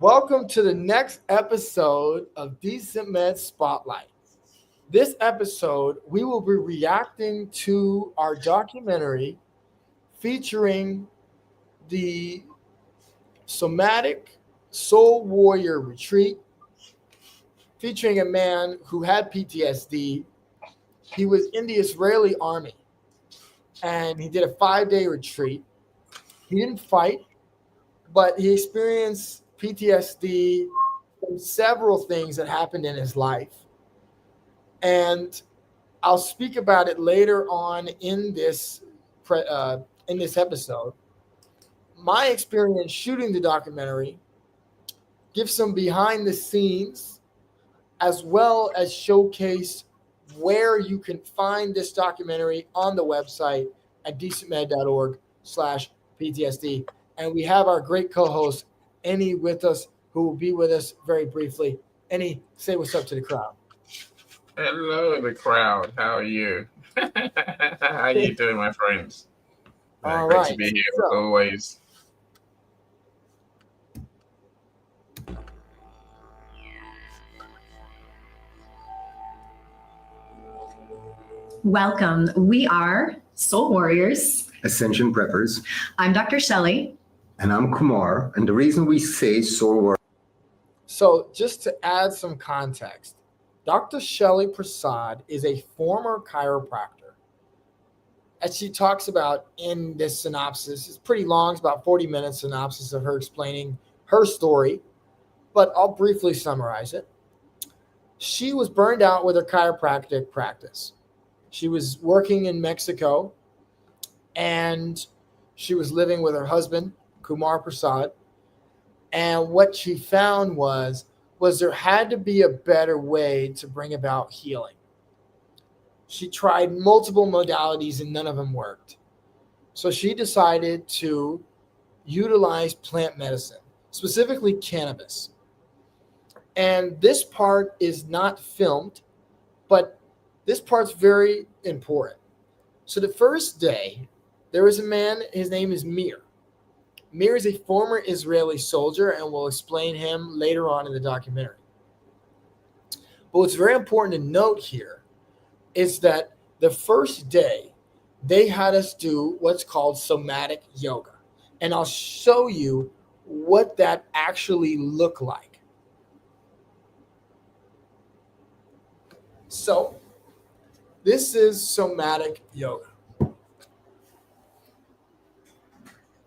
Welcome to the next episode of DecentMed Spotlight. This episode, we will be reacting to our documentary featuring the Somatic Soul Warrior Retreat, featuring a man who had PTSD. He was in the Israeli army and he did a 5-day retreat. He didn't fight, but he experienced PTSD from several things that happened in his life. And I'll speak about it later on in this episode. My experience shooting the documentary, give some behind the scenes, as well as showcase where you can find this documentary on the website at decentmed.org/PTSD. And we have our great co-host, Annie, with us, who will be with us very briefly. Annie, say what's up to the crowd. Hello, the crowd. How are you? How are you doing, my friends? All great right. to be here as always. Welcome. We are Soul Warriors. Ascension Preppers. I'm Dr. Shelley. And I'm Kumar. And the reason we say Soul Warriors. So just to add some context, Dr. Shelley Prasad is a former chiropractor. As she talks about in this synopsis, it's pretty long, it's about 40 minutes synopsis of her explaining her story, but I'll briefly summarize it. She was burned out with her chiropractic practice. She was working in Mexico and she was living with her husband, Kumar Prasad. And what she found was there had to be a better way to bring about healing. She tried multiple modalities and none of them worked. So she decided to utilize plant medicine, specifically cannabis. And this part is not filmed, but this part's very important. So the first day, there was a man, his name is Mir. Mir is a former Israeli soldier, and we'll explain him later on in the documentary. But what's very important to note here is that the first day, they had us do what's called somatic yoga. And I'll show you what that actually looked like. So, this is somatic yoga.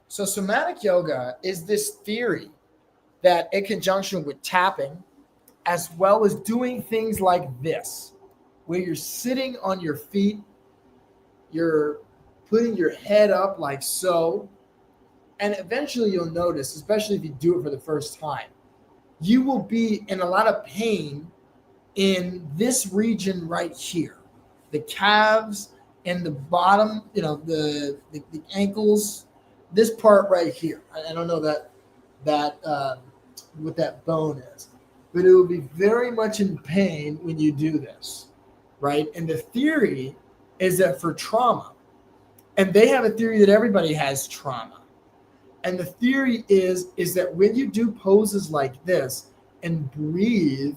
So somatic yoga is this theory that in conjunction with tapping, as well as doing things like this, where you're sitting on your feet, you're putting your head up like so, and eventually you'll notice, especially if you do it for the first time, you will be in a lot of pain in this region right here. The calves and the bottom, the ankles, this part right here. I don't know that what that bone is, but it will be very much in pain when you do this, right? And the theory is that for trauma, and they have a theory that everybody has trauma, and the theory is that when you do poses like this and breathe,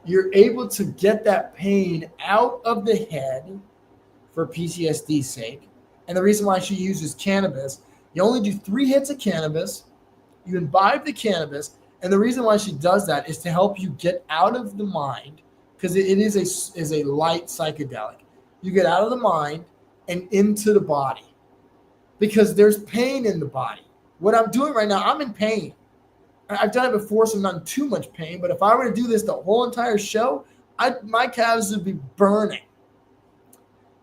you're able to get that pain out of the head for PTSD's sake. And the reason why she uses cannabis, you only do 3 hits of cannabis, you imbibe the cannabis, and the reason why she does that is to help you get out of the mind, because it is a light psychedelic. You get out of the mind and into the body, because there's pain in the body. What I'm doing right now, I'm in pain. I've done it before, so I'm not in too much pain, but if I were to do this the whole entire show, my calves would be burning.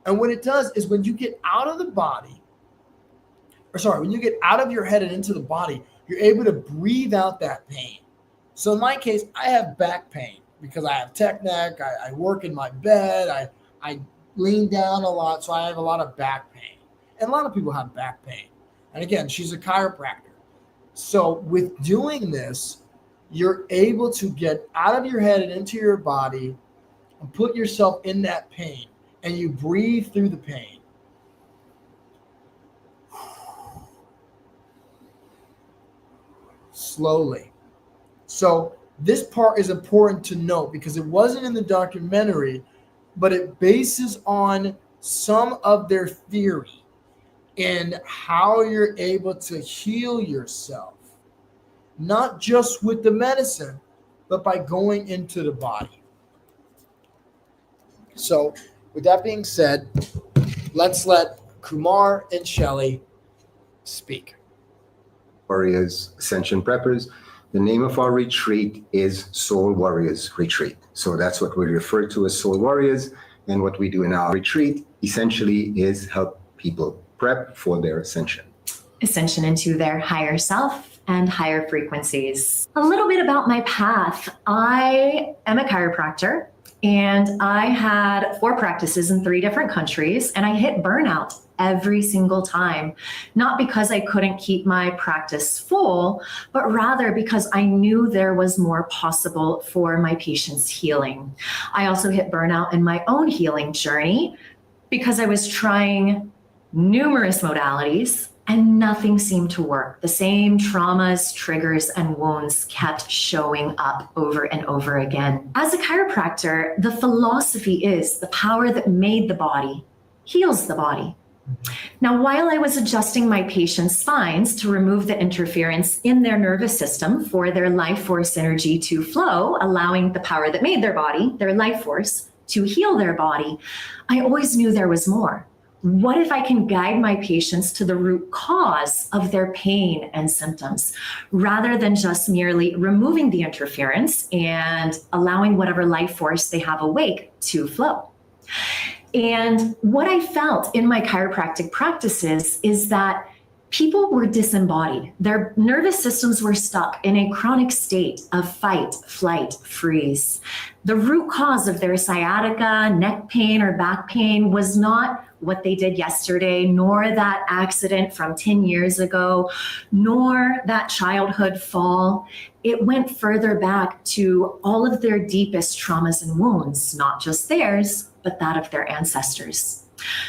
And what it does is when you get out of the body, when you get out of your head and into the body, you're able to breathe out that pain. So in my case, I have back pain because I have tech neck. I work in my bed. I lean down a lot, so I have a lot of back pain. And a lot of people have back pain. And again, she's a chiropractor. So with doing this, you're able to get out of your head and into your body and put yourself in that pain. And you breathe through the pain. slowly. So this part is important to note because it wasn't in the documentary, but it bases on some of their theory and how you're able to heal yourself, not just with the medicine, but by going into the body. So with that being said, let's let Kumar and Shelley speak. Warriors, Ascension Preppers. The name of our retreat is Soul Warriors Retreat. So that's what we refer to as Soul Warriors. And what we do in our retreat essentially is help people prep for their ascension. Ascension into their higher self and higher frequencies. A little bit about my path. I am a chiropractor and I had 4 practices in 3 different countries, and I hit burnout every single time, not because I couldn't keep my practice full, but rather because I knew there was more possible for my patients' healing. I also hit burnout in my own healing journey because I was trying numerous modalities and nothing seemed to work. The same traumas, triggers, and wounds kept showing up over and over again. As a chiropractor, the philosophy is the power that made the body heals the body. Now, while I was adjusting my patients' spines to remove the interference in their nervous system for their life force energy to flow, allowing the power that made their body, their life force, to heal their body, I always knew there was more. What if I can guide my patients to the root cause of their pain and symptoms, rather than just merely removing the interference and allowing whatever life force they have awake to flow? And what I felt in my chiropractic practices is that people were disembodied. Their nervous systems were stuck in a chronic state of fight, flight, freeze. The root cause of their sciatica, neck pain, or back pain was not what they did yesterday, nor that accident from 10 years ago, nor that childhood fall. It went further back to all of their deepest traumas and wounds, not just theirs, but that of their ancestors.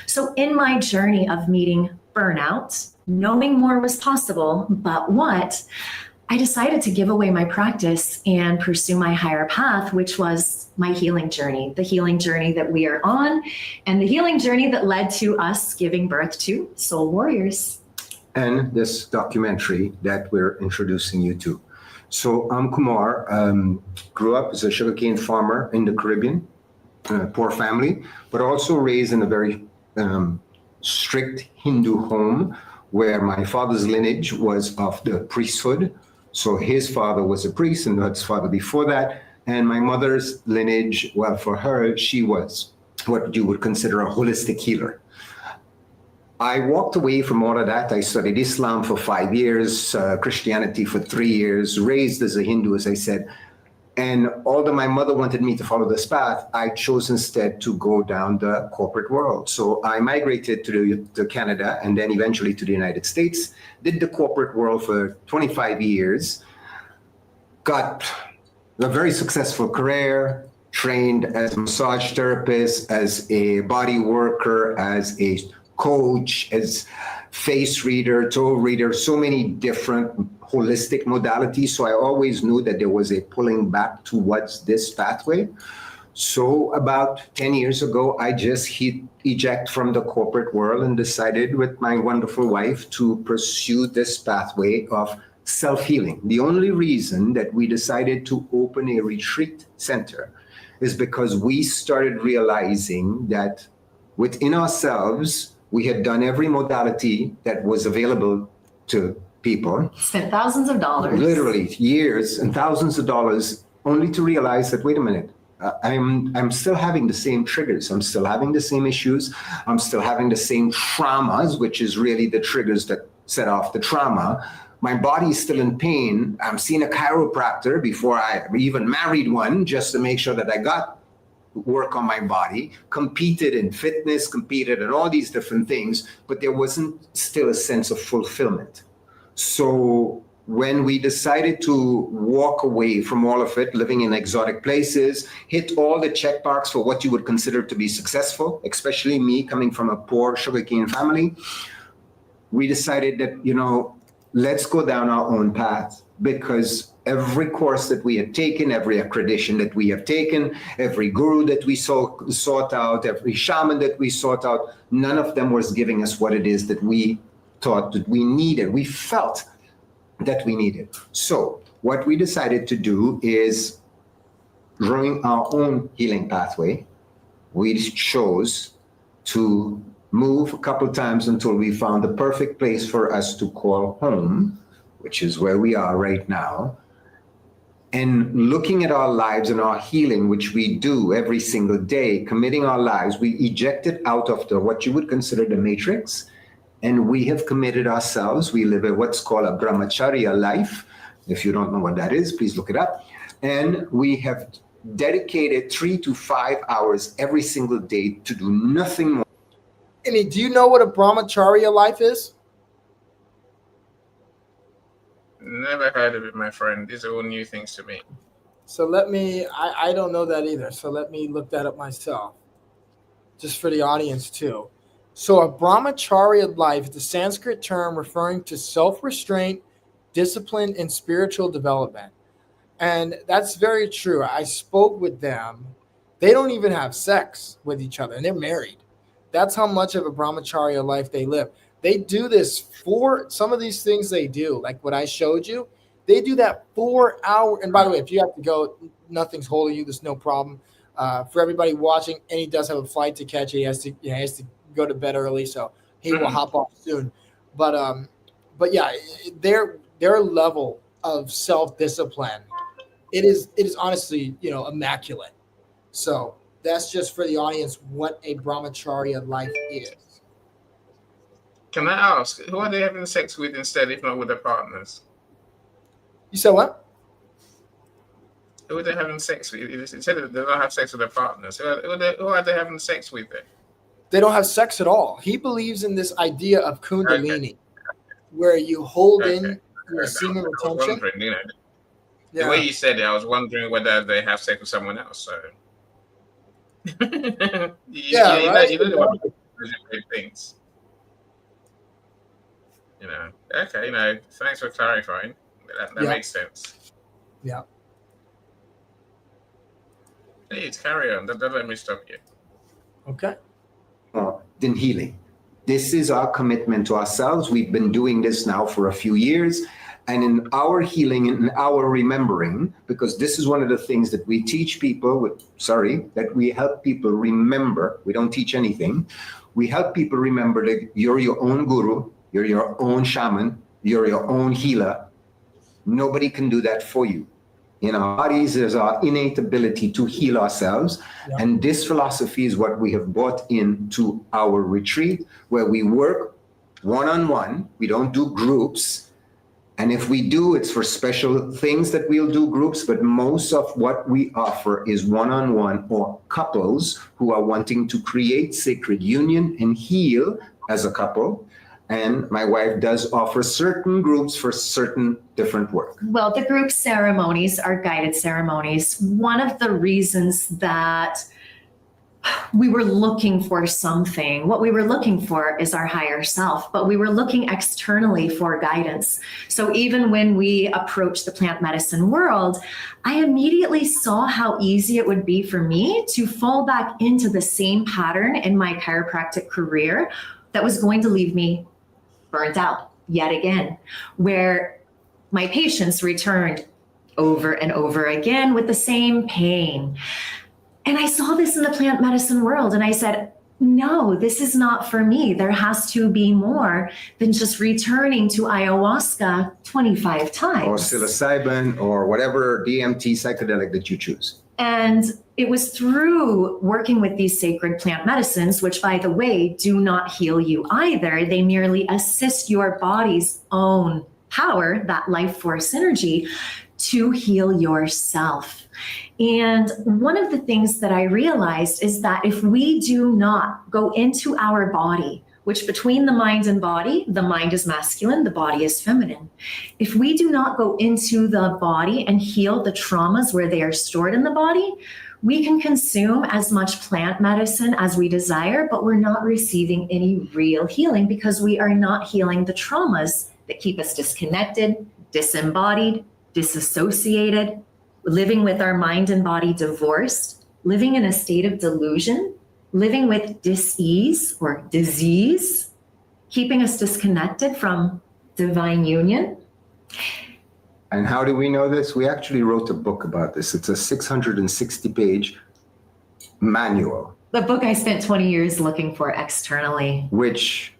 So in my journey of meeting burnout, knowing more was possible, but what, I decided to give away my practice and pursue my higher path, which was my healing journey, the healing journey that we are on, and the healing journey that led to us giving birth to Soul Warriors. And this documentary that we're introducing you to. So I'm Kumar, grew up as a sugarcane farmer in the Caribbean, poor family, but also raised in a very strict Hindu home where my father's lineage was of the priesthood. So his father was a priest and his father before that. And my mother's lineage, well, for her, she was what you would consider a holistic healer. I walked away from all of that. I studied Islam for 5 years, Christianity for 3 years, raised as a Hindu, as I said. And although my mother wanted me to follow this path, I chose instead to go down the corporate world. So I migrated to Canada and then eventually to the United States, did the corporate world for 25 years, got a very successful career, trained as a massage therapist, as a body worker, as a coach, as face reader, toe reader, so many different holistic modalities. So I always knew that there was a pulling back towards this pathway. So about 10 years ago, I just eject from the corporate world and decided with my wonderful wife to pursue this pathway of self-healing. The only reason that we decided to open a retreat center is because we started realizing that within ourselves, we had done every modality that was available to people. Spent thousands of dollars. Literally years and thousands of dollars, only to realize that, wait a minute, I'm still having the same triggers. I'm still having the same issues. I'm still having the same traumas, which is really the triggers that set off the trauma. My body is still in pain. I'm seeing a chiropractor before I even married one, just to make sure that I got work on my body, competed in fitness, competed in all these different things, but there wasn't still a sense of fulfillment. So when we decided to walk away from all of it, living in exotic places, hit all the check marks for what you would consider to be successful, especially me coming from a poor sugarcane family, we decided that, let's go down our own path. because every course that we had taken, every accreditation that we have taken, every guru that we sought out, every shaman that we sought out, none of them was giving us what it is that we thought that we needed. We felt that we needed. So what we decided to do is drawing our own healing pathway. We chose to move a couple times until we found the perfect place for us to call home, which is where we are right now. And looking at our lives and our healing, which we do every single day, committing our lives, we ejected out of what you would consider the matrix, and we have committed ourselves. We live what's called a brahmacharya life. If you don't know what that is, please look it up. And we have dedicated 3 to 5 hours every single day to do nothing more. Amy, do you know what a brahmacharya life is? Never heard of it, my friend. These are all new things to me. So I don't know that either. So let me look that up myself, just for the audience too. So a brahmacharya life is a Sanskrit term referring to self-restraint, discipline, and spiritual development. And that's very true. I spoke with them. They don't even have sex with each other, and they're married. That's how much of a brahmacharya life they live. They do this for some of these things they do, like what I showed you. They do that 4 hour. And by the way, if you have to go, nothing's holding you. There's no problem. For everybody watching, and he does have a flight to catch. He has to go to bed early, so he will hop off soon. But yeah, their level of self-discipline, it is honestly, immaculate. So that's just for the audience what a brahmacharya life is. Can I ask, who are they having sex with instead, if not with their partners? You said what? Who are they having sex with? Instead of they don't have sex with their partners, who are they having sex with then? They don't have sex at all. He believes in this idea of kundalini, where you hold in your semen retention. The way you said it, I was wondering whether they have sex with someone else. So, right? You know what things. Okay, thanks for clarifying. That makes sense. Yeah. Please carry on. Don't let me stop you. Okay. Than healing. This is our commitment to ourselves. We've been doing this now for a few years. And in our healing and in our remembering, because this is one of the things that we teach people that we help people remember. We don't teach anything. We help people remember that you're your own guru, you're your own shaman, you're your own healer. Nobody can do that for you. In our bodies, there's our innate ability to heal ourselves. Yeah. And this philosophy is what we have brought into our retreat, where we work one-on-one. We don't do groups. And if we do, it's for special things that we'll do groups. But most of what we offer is one-on-one or couples who are wanting to create sacred union and heal as a couple. And my wife does offer certain groups for certain different work. Well, the group ceremonies are guided ceremonies. One of the reasons that we were looking for something, what we were looking for is our higher self, but we were looking externally for guidance. So even when we approached the plant medicine world, I immediately saw how easy it would be for me to fall back into the same pattern in my chiropractic career that was going to leave me burnt out yet again, where my patients returned over and over again with the same pain. And I saw this in the plant medicine world, and I said, no, this is not for me. There has to be more than just returning to ayahuasca 25 times. Or psilocybin or whatever DMT psychedelic that you choose. And it was through working with these sacred plant medicines, which, by the way, do not heal you either. They merely assist your body's own power, that life force energy, to heal yourself. And one of the things that I realized is that if we do not go into our body, which between the mind and body, the mind is masculine, the body is feminine. If we do not go into the body and heal the traumas where they are stored in the body, we can consume as much plant medicine as we desire, but we're not receiving any real healing because we are not healing the traumas that keep us disconnected, disembodied, disassociated, living with our mind and body divorced, living in a state of delusion, living with dis-ease or disease, keeping us disconnected from divine union. And how do we know this? We actually wrote a book about this. It's a 660-page manual. The book I spent 20 years looking for externally. Which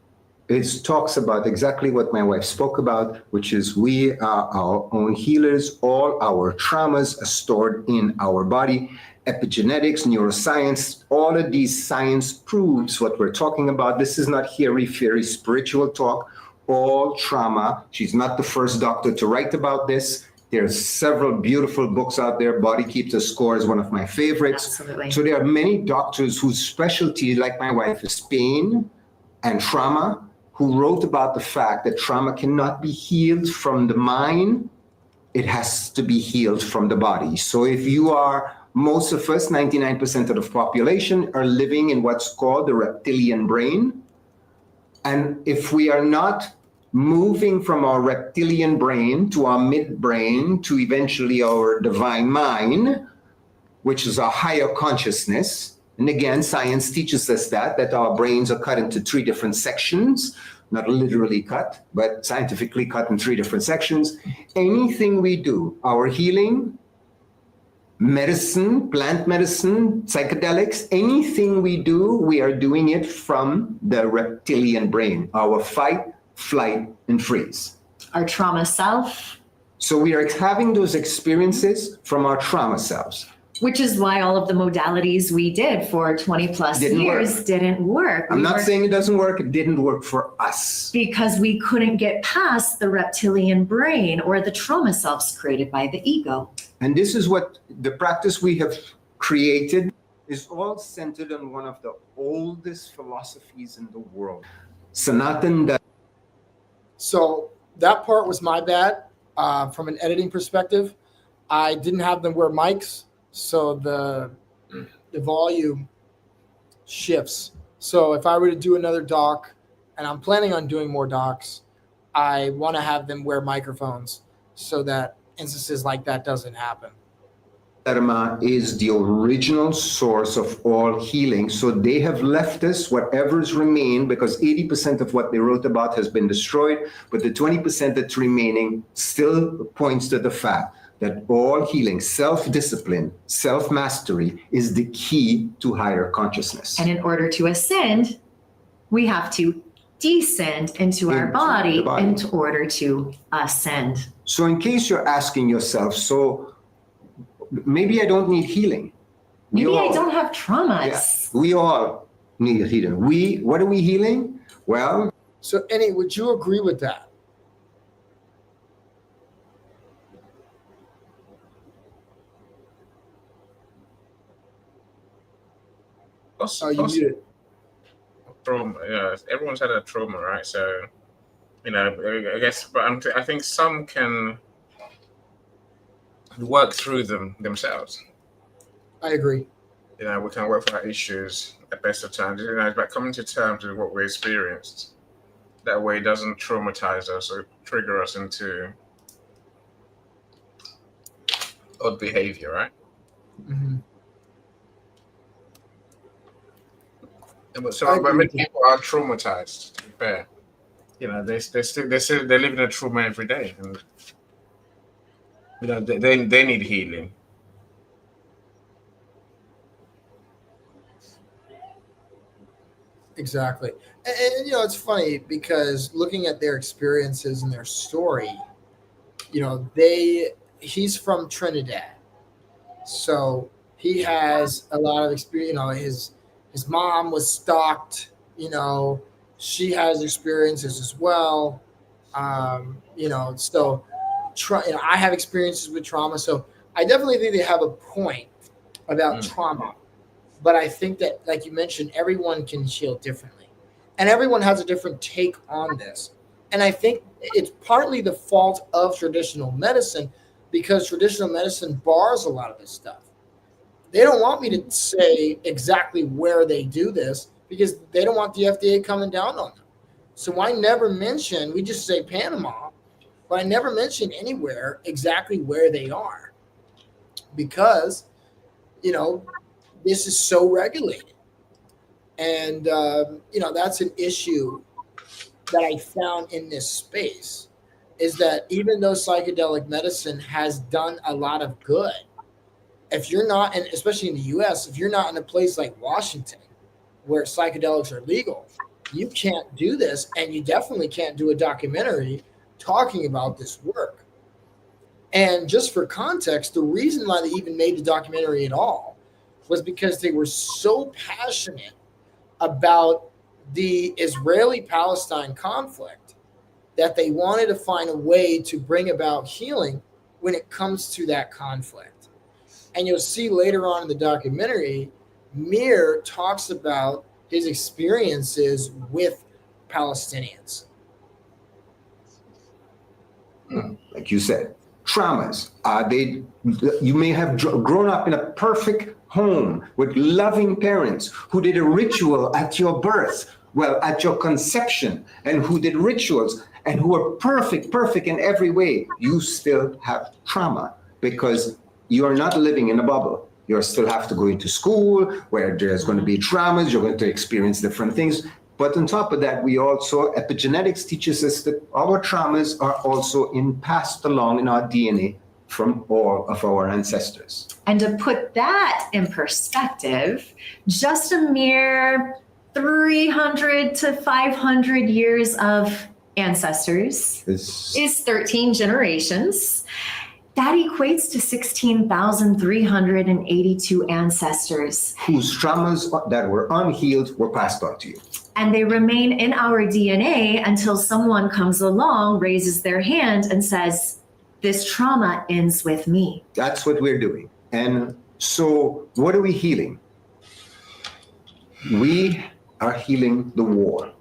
talks about exactly what my wife spoke about, which is we are our own healers. All our traumas are stored in our body. Epigenetics, neuroscience, all of these science proves what we're talking about. This is not hairy-fairy spiritual talk. All trauma. She's not the first doctor to write about this. There's several beautiful books out there. Body Keeps the Score is one of my favorites. Absolutely. So there are many doctors whose specialty, like my wife, is pain and trauma, who wrote about the fact that trauma cannot be healed from the mind. It has to be healed from the body. So if you are, most of us, 99% of the population, are living in what's called the reptilian brain. And if we are not moving from our reptilian brain to our midbrain to eventually our divine mind, which is our higher consciousness, and again, science teaches us that our brains are cut into 3 different sections, not literally cut, but scientifically cut in 3 different sections. Anything we do, our healing, medicine, plant medicine, psychedelics, anything we do, we are doing it from the reptilian brain, our fight, flight, and freeze. Our trauma self. So we are having those experiences from our trauma selves. Which is why all of the modalities we did for 20 plus years didn't work. I'm not saying it doesn't work. It didn't work for us. Because we couldn't get past the reptilian brain or the trauma selves created by the ego. And this is what the practice we have created is all centered on one of the oldest philosophies in the world. Sanatan. So that part was my bad from an editing perspective. I didn't have them wear mics, so the volume shifts. So if I were to do another doc, and I'm planning on doing more docs, I want to have them wear microphones so that instances like that doesn't happen. Dharma is the original source of all healing. So they have left us whatever's remained, because 80% of what they wrote about has been destroyed, but the 20% that's remaining still points to the fact that all healing, self-discipline, self-mastery is the key to higher consciousness. And in order to ascend, we have to descend into our body in order to ascend. So in case you're asking yourself, so maybe I don't need healing. Maybe I don't have traumas. Yeah, we all need healing. What are we healing? Well. So Annie, would you agree with that? You muted. Trauma, yeah, everyone's had a trauma, right? So, I guess, but I think some can work through them themselves. I agree. We can work through our issues at best of times. It's about coming to terms with what we experienced. That way, it doesn't traumatize us or trigger us into odd behavior, right? Mm-hmm. So many people are traumatized. To be fair, they live in a trauma every day, and they need healing. Exactly, and it's funny because looking at their experiences and their story, he's from Trinidad, so he has a lot of experience. His mom was stalked, she has experiences as well. I have experiences with trauma. So I definitely think they have a point about trauma. But I think that, like you mentioned, everyone can heal differently. And everyone has a different take on this. And I think it's partly the fault of traditional medicine, because traditional medicine bars a lot of this stuff. They don't want me to say exactly where they do this because they don't want the FDA coming down on them. So I never mention, we just say Panama but I never mention anywhere exactly where they are, because, this is so regulated. And, that's an issue that I found in this space, is that even though psychedelic medicine has done a lot of good, if you're not, and especially in the US, if you're not in a place like Washington where psychedelics are legal, you can't do this. And you definitely can't do a documentary talking about this work. And just for context, the reason why they even made the documentary at all was because they were so passionate about the Israeli-Palestine conflict that they wanted to find a way to bring about healing when it comes to that conflict. And you'll see later on in the documentary, Mir talks about his experiences with Palestinians. Like you said, traumas. You may have grown up in a perfect home with loving parents who did a ritual at your birth, at your conception, and who did rituals and who were perfect in every way. You still have trauma because you are not living in a bubble. You still have to go into school where there's going to be traumas. You're going to experience different things. But on top of that, epigenetics teaches us that our traumas are also passed along in our DNA from all of our ancestors. And to put that in perspective, just a mere 300 to 500 years of ancestors is 13 generations. That equates to 16,382 ancestors. Whose traumas that were unhealed were passed on to you. And they remain in our DNA until someone comes along, raises their hand, and says, this trauma ends with me. That's what we're doing. And so what are we healing? We are healing the war.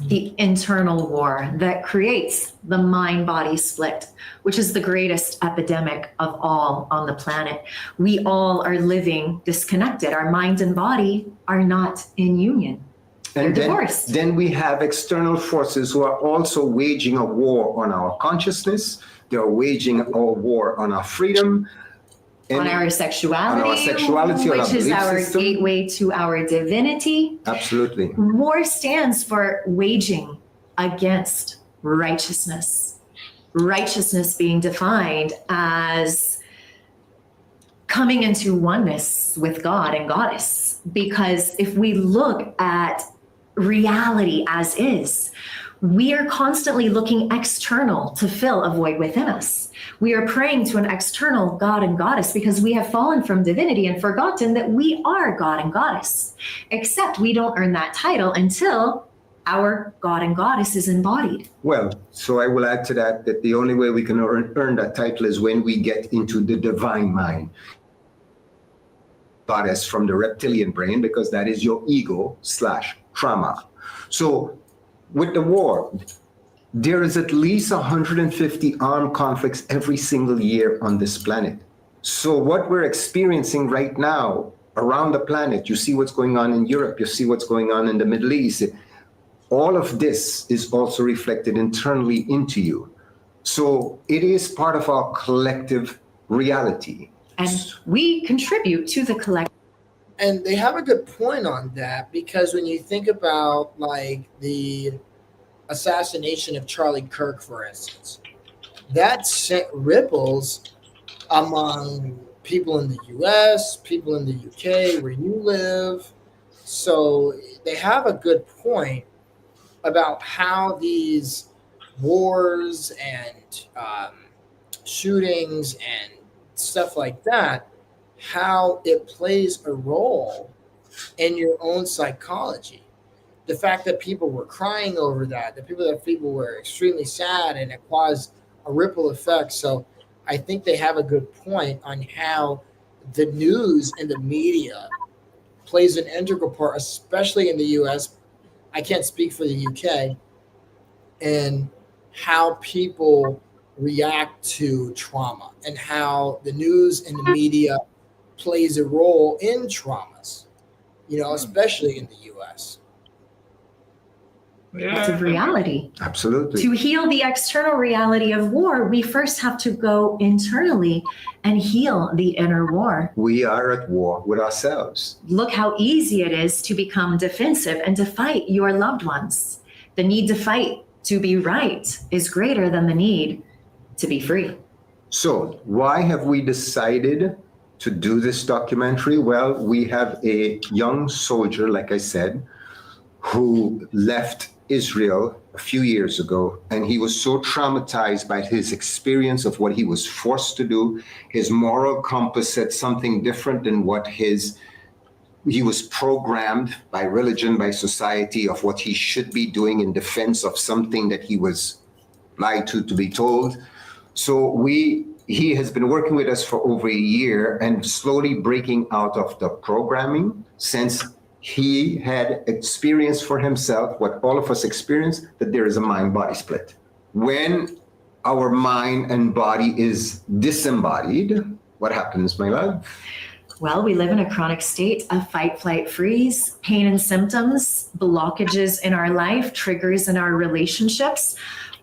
The internal war that creates the mind-body split, which is the greatest epidemic of all on the planet. We all are living disconnected. Our mind and body are not in union. They're divorced. Then we have external forces who are also waging a war on our consciousness. They're waging a war on our freedom. On our sexuality, which is our gateway to our divinity. Absolutely. War stands for waging against righteousness. Righteousness being defined as coming into oneness with God and Goddess. Because if we look at reality as is, we are constantly looking external to fill a void within us. We are praying to an external God and Goddess because we have fallen from divinity and forgotten that we are God and Goddess. Except we don't earn that title until our God and Goddess is embodied. Well, so I will add to that the only way we can earn that title is when we get into the divine mind. Goddess from the reptilian brain, because that is your ego/trauma. So with the war, there is at least 150 armed conflicts every single year on this planet. So what we're experiencing right now around the planet, you see what's going on in Europe, you see what's going on in the Middle East. All of this is also reflected internally into you. So it is part of our collective reality. And we contribute to the collective. And they have a good point on that, because when you think about like the assassination of Charlie Kirk, for instance, that sent ripples among people in the US, people in the UK where you live. So they have a good point about how these wars and shootings and stuff like that, how it plays a role in your own psychology. The fact that people were crying over that, people were extremely sad, and it caused a ripple effect. So I think they have a good point on how the news and the media plays an integral part, especially in the US. I can't speak for the UK, and how people react to trauma and how the news and the media plays a role in traumas, especially in the US. of reality. Absolutely. To heal the external reality of war, we first have to go internally and heal the inner war. We are at war with ourselves. Look how easy it is to become defensive and to fight your loved ones. The need to fight to be right is greater than the need to be free. So why have we decided to do this documentary? Well, we have a young soldier, like I said, who left Israel a few years ago, and he was so traumatized by his experience of what he was forced to do. His moral compass said something different than what he was programmed by religion, by society, of what he should be doing in defense of something that he was lied to be told. So he has been working with us for over a year and slowly breaking out of the programming, since he had experienced for himself what all of us experience, that there is a mind-body split. When our mind and body is disembodied, what happens, my love? Well, we live in a chronic state of fight, flight, freeze, pain and symptoms, blockages in our life, triggers in our relationships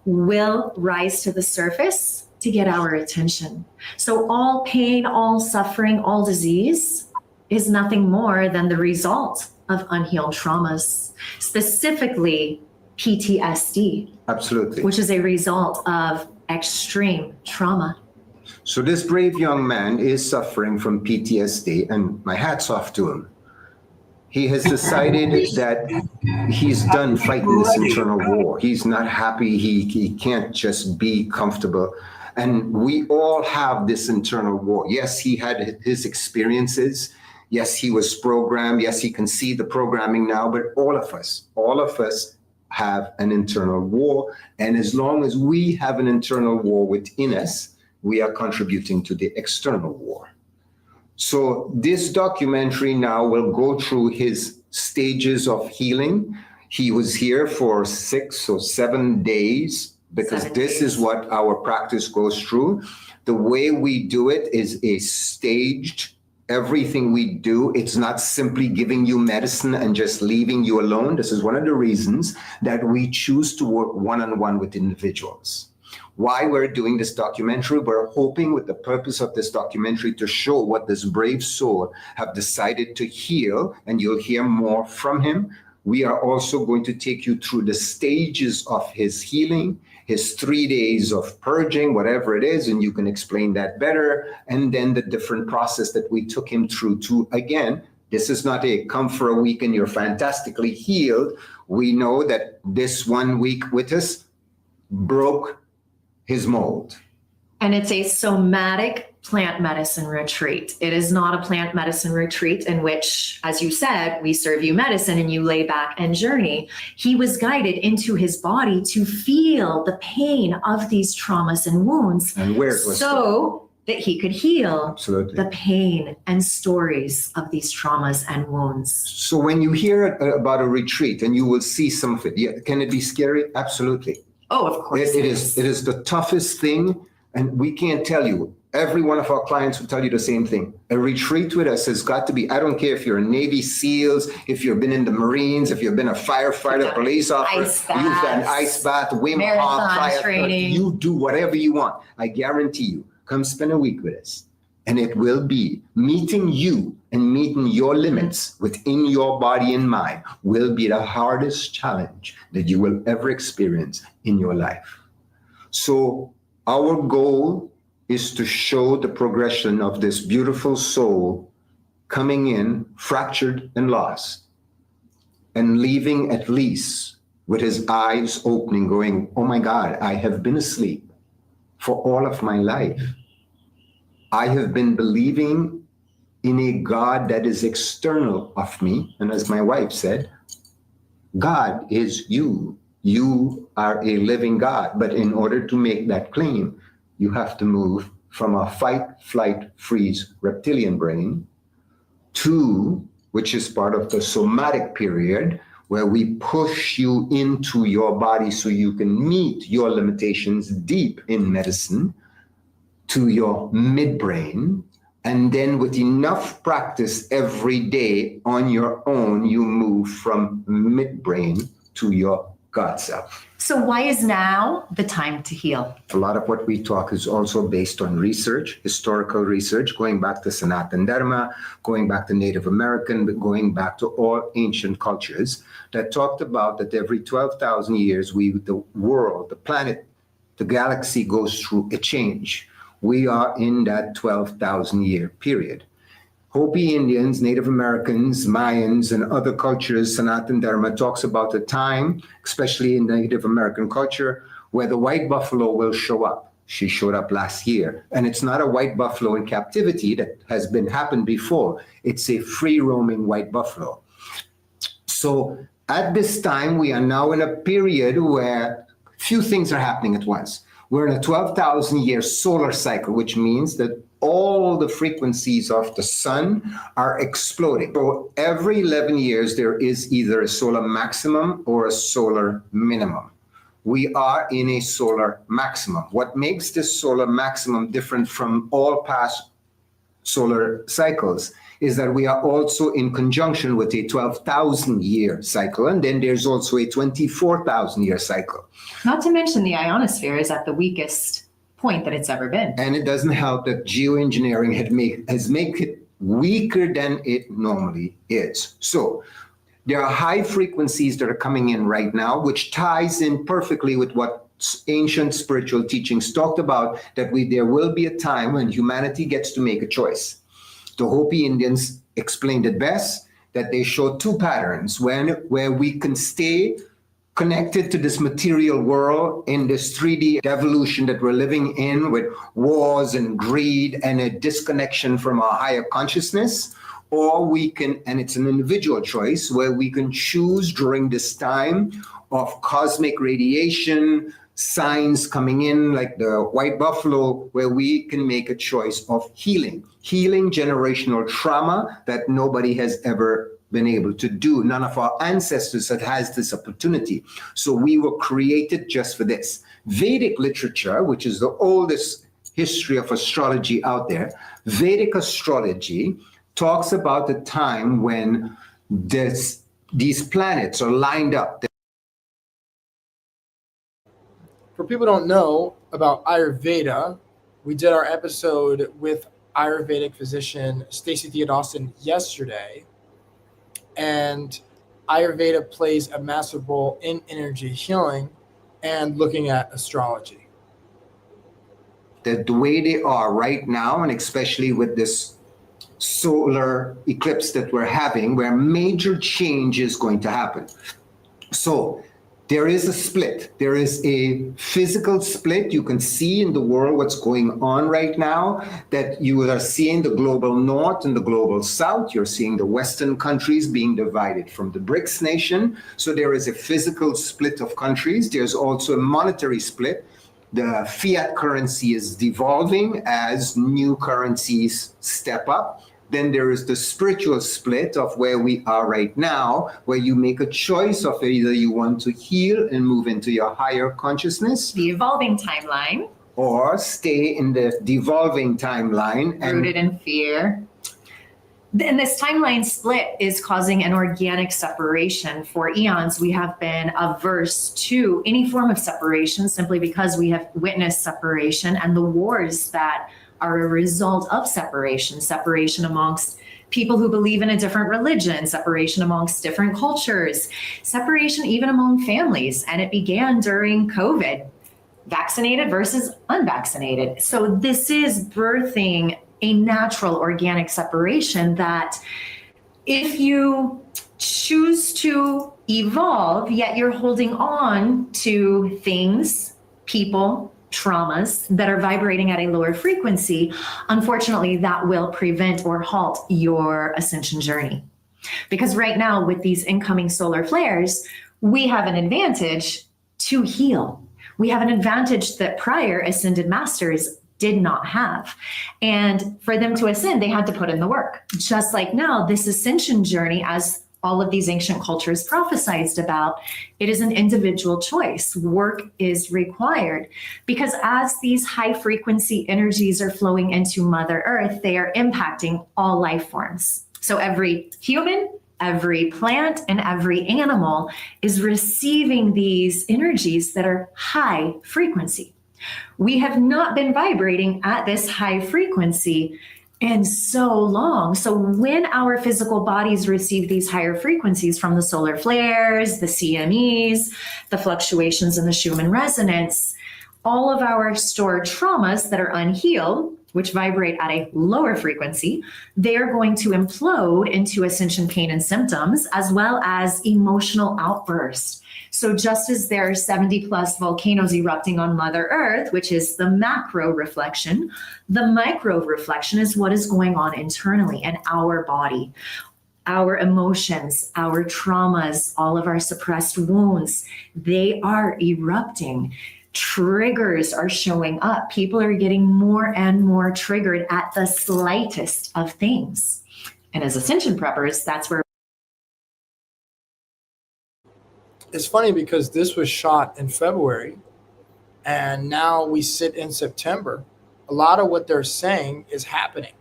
will rise to the surface to get our attention. So all pain, all suffering, all disease is nothing more than the result of unhealed traumas, specifically PTSD. Absolutely. Which is a result of extreme trauma. So this brave young man is suffering from PTSD, and my hat's off to him. He has decided that he's done fighting this internal war. He's not happy. He can't just be comfortable. And we all have this internal war. Yes, he had his experiences. Yes, he was programmed. Yes, he can see the programming now, but all of us have an internal war. And as long as we have an internal war within us, we are contributing to the external war. So this documentary now will go through his stages of healing. He was here for 6 or 7 days, because this is what our practice goes through. The way we do it is a staged. Everything we do, it's not simply giving you medicine and just leaving you alone. This is one of the reasons that we choose to work one-on-one with individuals. Why we're doing this documentary, we're hoping with the purpose of this documentary to show what this brave soul have decided to heal, and you'll hear more from him. We are also going to take you through the stages of his healing, his 3 days of purging, whatever it is, and you can explain that better. And then the different process that we took him through to, again, this is not a come for a week and you're fantastically healed. We know that this 1 week with us broke his mold. And it's a somatic plant medicine retreat. It is not a plant medicine retreat in which, as you said, we serve you medicine and you lay back and journey. He was guided into his body to feel the pain of these traumas and wounds, and where it was so that he could heal Absolutely. The pain and stories of these traumas and wounds. So when you hear about a retreat, and you will see some of it, yeah, can it be scary? Absolutely. Oh, of course. It is the toughest thing, and we can't tell you. Every one of our clients will tell you the same thing. A retreat with us has got to be, I don't care if you're a Navy SEALs, if you've been in the Marines, if you've been a firefighter, police officer, you've done ice bath, Wim Hof, training. You do whatever you want. I guarantee you, come spend a week with us. And it will be meeting you and meeting your limits within your body and mind will be the hardest challenge that you will ever experience in your life. So our goal is to show the progression of this beautiful soul coming in fractured and lost, and leaving at least with his eyes opening, going, oh my God, I have been asleep for all of my life. I have been believing in a God that is external of me. And as my wife said, God is you. You are a living God. But in order to make that claim, you have to move from a fight, flight, freeze reptilian brain to, which is part of the somatic period, where we push you into your body so you can meet your limitations deep in medicine, to your midbrain. And then with enough practice every day on your own, you move from midbrain to your God self. So why is now the time to heal? A lot of what we talk is also based on research, historical research, going back to Sanatan Dharma, going back to Native American, but going back to all ancient cultures that talked about that every 12,000 years, the world, the planet, the galaxy goes through a change. We are in that 12,000 year period. Hopi Indians, Native Americans, Mayans, and other cultures, Sanatan Dharma talks about a time, especially in Native American culture, where the white buffalo will show up. She showed up last year. And it's not a white buffalo in captivity that has happened before. It's a free roaming white buffalo. So at this time, we are now in a period where few things are happening at once. We're in a 12,000 year solar cycle, which means that all the frequencies of the sun are exploding. So every 11 years, there is either a solar maximum or a solar minimum. We are in a solar maximum. What makes this solar maximum different from all past solar cycles is that we are also in conjunction with a 12,000 year cycle. And then there's also a 24,000 year cycle. Not to mention the ionosphere is at the weakest point that it's ever been. And it doesn't help that geoengineering has made it weaker than it normally is. So there are high frequencies that are coming in right now, which ties in perfectly with what ancient spiritual teachings talked about, that there will be a time when humanity gets to make a choice. The Hopi Indians explained it best, that they show two patterns where we can stay connected to this material world in this 3D evolution that we're living in, with wars and greed and a disconnection from our higher consciousness, or we can, and it's an individual choice, where we can choose during this time of cosmic radiation, signs coming in like the white buffalo, where we can make a choice of healing generational trauma that nobody has ever been able to do. None of our ancestors that has this opportunity. So we were created just for this. Vedic literature, which is the oldest history of astrology out there, Vedic astrology talks about the time when these planets are lined up. For people who don't know about Ayurveda, we did our episode with Ayurvedic physician Stacey Theodostin yesterday. And Ayurveda plays a massive role in energy healing and looking at astrology. The way they are right now, and especially with this solar eclipse that we're having, where major change is going to happen. So there is a split. There is a physical split. You can see in the world what's going on right now, that you are seeing the global north and the global south. You're seeing the Western countries being divided from the BRICS nation. So there is a physical split of countries. There's also a monetary split. The fiat currency is devolving as new currencies step up. Then there is the spiritual split of where we are right now, where you make a choice of either you want to heal and move into your higher consciousness, The evolving timeline, or stay in the devolving timeline. rooted in fear. And this timeline split is causing an organic separation. For eons, we have been averse to any form of separation simply because we have witnessed separation and the wars that are a result of separation amongst people who believe in a different religion, separation amongst different cultures, separation even among families. And it began during COVID, vaccinated versus unvaccinated. So this is birthing a natural organic separation that if you choose to evolve, yet you're holding on to things, people, traumas that are vibrating at a lower frequency, unfortunately, that will prevent or halt your ascension journey. Because right now, with these incoming solar flares, we have an advantage to heal. We have an advantage that prior ascended masters did not have. And for them to ascend, they had to put in the work. Just like now, this ascension journey, as all of these ancient cultures prophesized about, it is an individual choice. Work is required because as these high frequency energies are flowing into Mother Earth, they are impacting all life forms. So every human, Every plant and every animal is receiving these energies that are high frequency. We have not been vibrating at this high frequency in so long. So when our physical bodies receive these higher frequencies from the solar flares, the CMEs, the fluctuations in the Schumann resonance, all of our stored traumas that are unhealed, which vibrate at a lower frequency, they are going to implode into ascension pain and symptoms, as well as emotional outbursts. So just as there are 70 plus volcanoes erupting on Mother Earth, which is the macro reflection, the micro reflection is what is going on internally in our body. Our emotions, our traumas, all of our suppressed wounds, they are erupting. Triggers are showing up. People are getting more and more triggered at the slightest of things. And as ascension preppers, that's where It's funny because this was shot in February and now we sit in September. A lot of what they're saying is happening.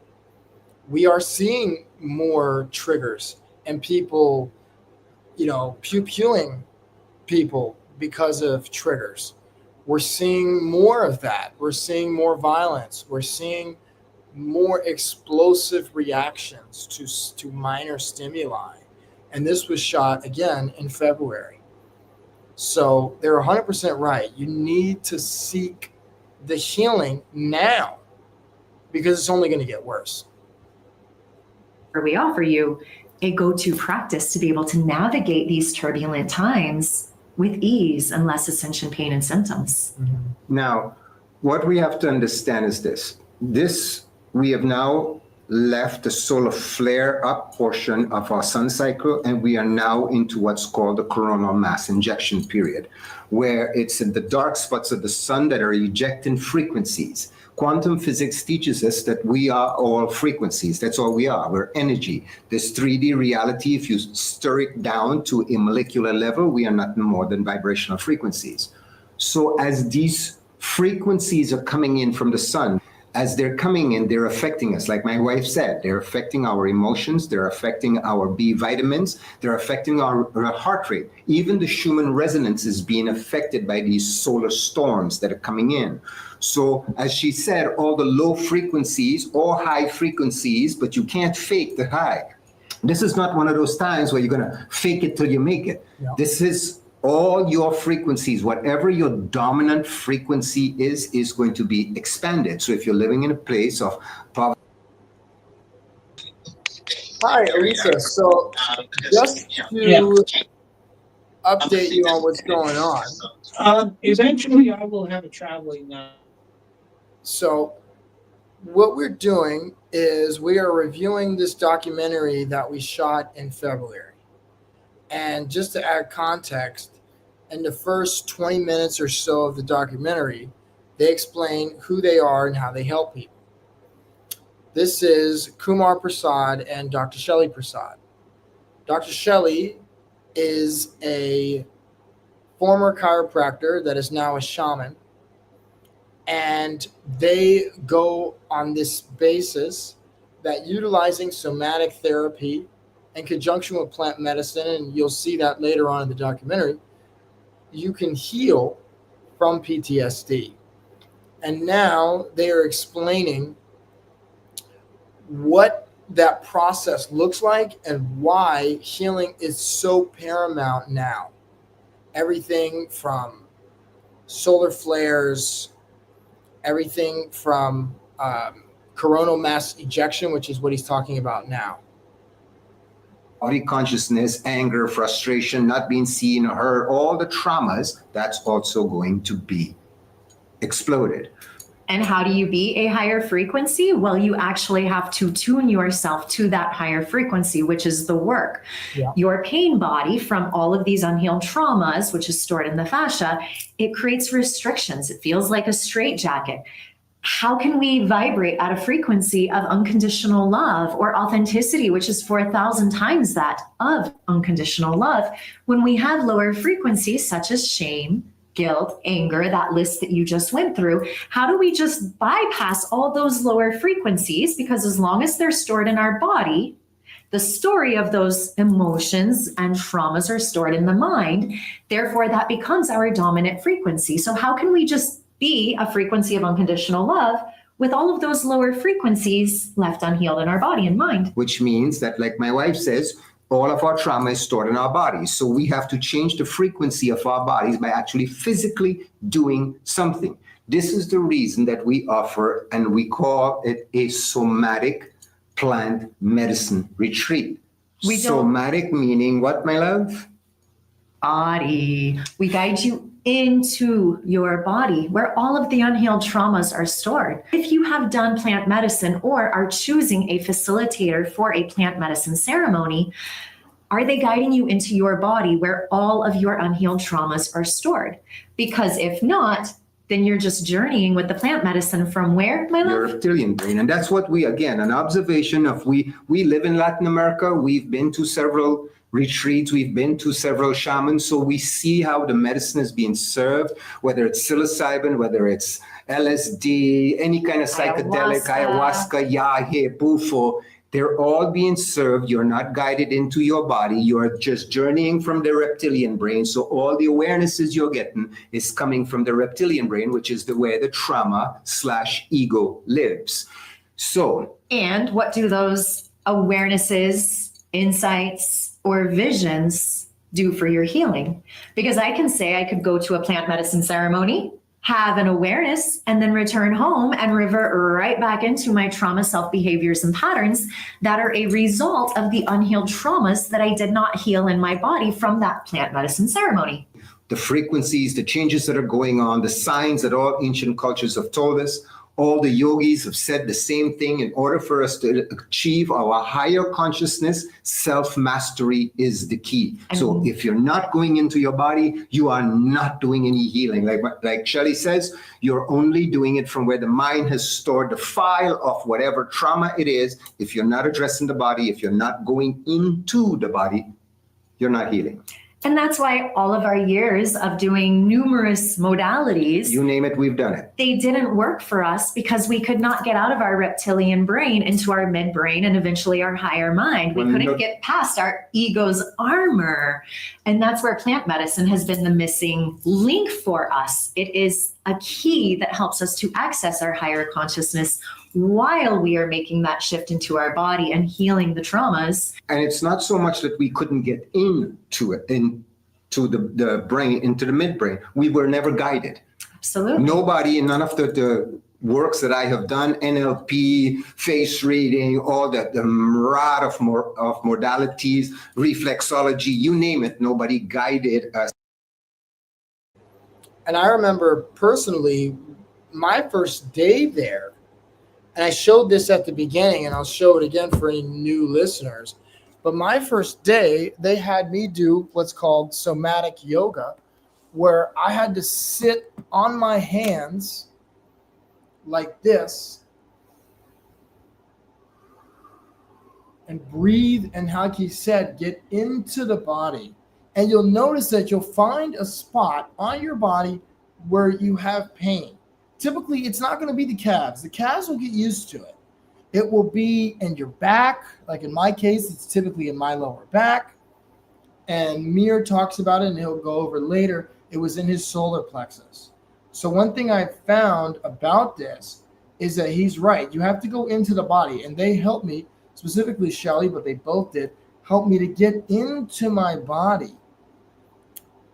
We are seeing more triggers and people, pew-pewing people because of triggers. We're seeing more of that. We're seeing more violence. We're seeing more explosive reactions to minor stimuli. And this was shot again in February. So they're 100% right. You need to seek the healing now because it's only going to get worse. we offer you a go-to practice to be able to navigate these turbulent times with ease and less ascension pain and symptoms. Now, what we have to understand is this, we have now left the solar flare up portion of our sun cycle, and we are now into what's called the coronal mass injection period, where it's in the dark spots of the sun that are ejecting frequencies. Quantum physics teaches us that we are all frequencies. That's all we are. We're energy. This 3D reality, if you stir it down to a molecular level, we are nothing more than vibrational frequencies. So as these frequencies are coming in from the sun, as they're coming in, they're affecting us. Like my wife said, they're affecting our emotions, they're affecting our B vitamins, they're affecting our heart rate. Even the Schumann resonance is being affected by these solar storms that are coming in. So as she said, all the low frequencies or high frequencies, but you can't fake the high. This is not one of those times where you're gonna fake it till you make it. Yeah. This is all your frequencies, whatever your dominant frequency is going to be expanded. So if you're living in a place of poverty. Hi, Elisa. So just to update you on what's going on. Eventually I will have a traveling. So what we're doing is we are reviewing this documentary that we shot in February. And just to add context, in the first 20 minutes or so of the documentary, they explain who they are and how they help people. This is Kumar Prasad and Dr. Shelley Prasad. Dr. Shelley is a former chiropractor that is now a shaman. And they go on this basis that utilizing somatic therapy in conjunction with plant medicine, and you'll see that later on in the documentary, you can heal from PTSD. And now they are explaining what that process looks like and why healing is so paramount now. Everything from solar flares, everything from coronal mass ejection, which is what he's talking about now. Body consciousness, anger, frustration, not being seen or heard, all the traumas, that's also going to be exploded. And how do you be a higher frequency? Well, you actually have to tune yourself to that higher frequency, which is the work. Yeah. Your pain body from all of these unhealed traumas, which is stored in the fascia, it creates restrictions. It feels like a straitjacket. How can we vibrate at a frequency of unconditional love or authenticity, which is 4,000 times that of unconditional love, when we have lower frequencies such as shame, guilt, anger, that list that you just went through? How do we just bypass all those lower frequencies? Because as long as they're stored in our body, the story of those emotions and traumas are stored in the mind. Therefore, that becomes our dominant frequency. So how can we just be a frequency of unconditional love with all of those lower frequencies left unhealed in our body and mind? Which means that, like my wife says, all of our trauma is stored in our bodies. So we have to change the frequency of our bodies by actually physically doing something. This is the reason that we offer, and we call it a somatic plant medicine retreat. Somatic meaning what, my love? Body. We guide you into your body where all of the unhealed traumas are stored. If you have done plant medicine or are choosing a facilitator for a plant medicine ceremony, are they guiding you into your body where all of your unhealed traumas are stored? Because if not, then you're just journeying with the plant medicine from where, my love? Your reptilian brain. And that's what we, again, an observation of we live in Latin America. We've been to several retreats. We've been to several shamans. So we see how the medicine is being served, whether it's psilocybin, whether it's LSD, any kind of psychedelic, ayahuasca, yahe, bufo. They're all being served. You're not guided into your body. You're just journeying from the reptilian brain. So all the awarenesses you're getting is coming from the reptilian brain, which is the way the trauma/ego lives. So. And what do those awarenesses, insights, or visions do for your healing? Because I can say I could go to a plant medicine ceremony, have an awareness, and then return home and revert right back into my trauma self-behaviors and patterns that are a result of the unhealed traumas that I did not heal in my body from that plant medicine ceremony. The frequencies, the changes that are going on, the signs that all ancient cultures have told us, all the yogis have said the same thing. In order for us to achieve our higher consciousness, self-mastery is the key. So if you're not going into your body, you are not doing any healing. Like Shelley says, you're only doing it from where the mind has stored the file of whatever trauma it is. If you're not addressing the body, if you're not going into the body, you're not healing. And that's why all of our years of doing numerous modalities, you name it, we've done it. They didn't work for us because we could not get out of our reptilian brain into our midbrain and eventually our higher mind. We couldn't get past our ego's armor. And that's where plant medicine has been the missing link for us. It is a key that helps us to access our higher consciousness while we are making that shift into our body and healing the traumas. And it's not so much that we couldn't get into it, into the brain, into the midbrain. We were never guided. Absolutely. Nobody, in none of the works that I have done, NLP, face reading, all the myriad of modalities, reflexology, you name it, nobody guided us. And I remember personally, my first day there, and I showed this at the beginning, and I'll show it again for any new listeners. But my first day, they had me do what's called somatic yoga, where I had to sit on my hands like this and breathe, and like he said, get into the body. And you'll notice that you'll find a spot on your body where you have pain. Typically, it's not going to be the calves. The calves will get used to it. It will be in your back. Like in my case, it's typically in my lower back. And Mir talks about it, and he'll go over later. It was in his solar plexus. So one thing I found about this is that he's right. You have to go into the body. And they helped me, specifically Shelley, but they both did, help me to get into my body.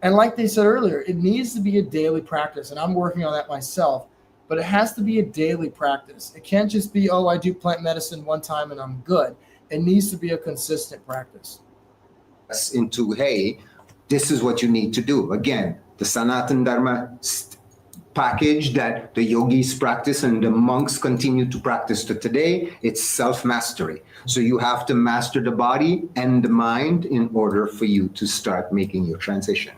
And like they said earlier, it needs to be a daily practice. And I'm working on that myself. But it has to be a daily practice. It can't just be, oh, I do plant medicine one time and I'm good. It needs to be a consistent practice. Into, hey, this is what you need to do. Again, the Sanatan Dharma package that the yogis practice and the monks continue to practice to today, it's self-mastery. So you have to master the body and the mind in order for you to start making your transition.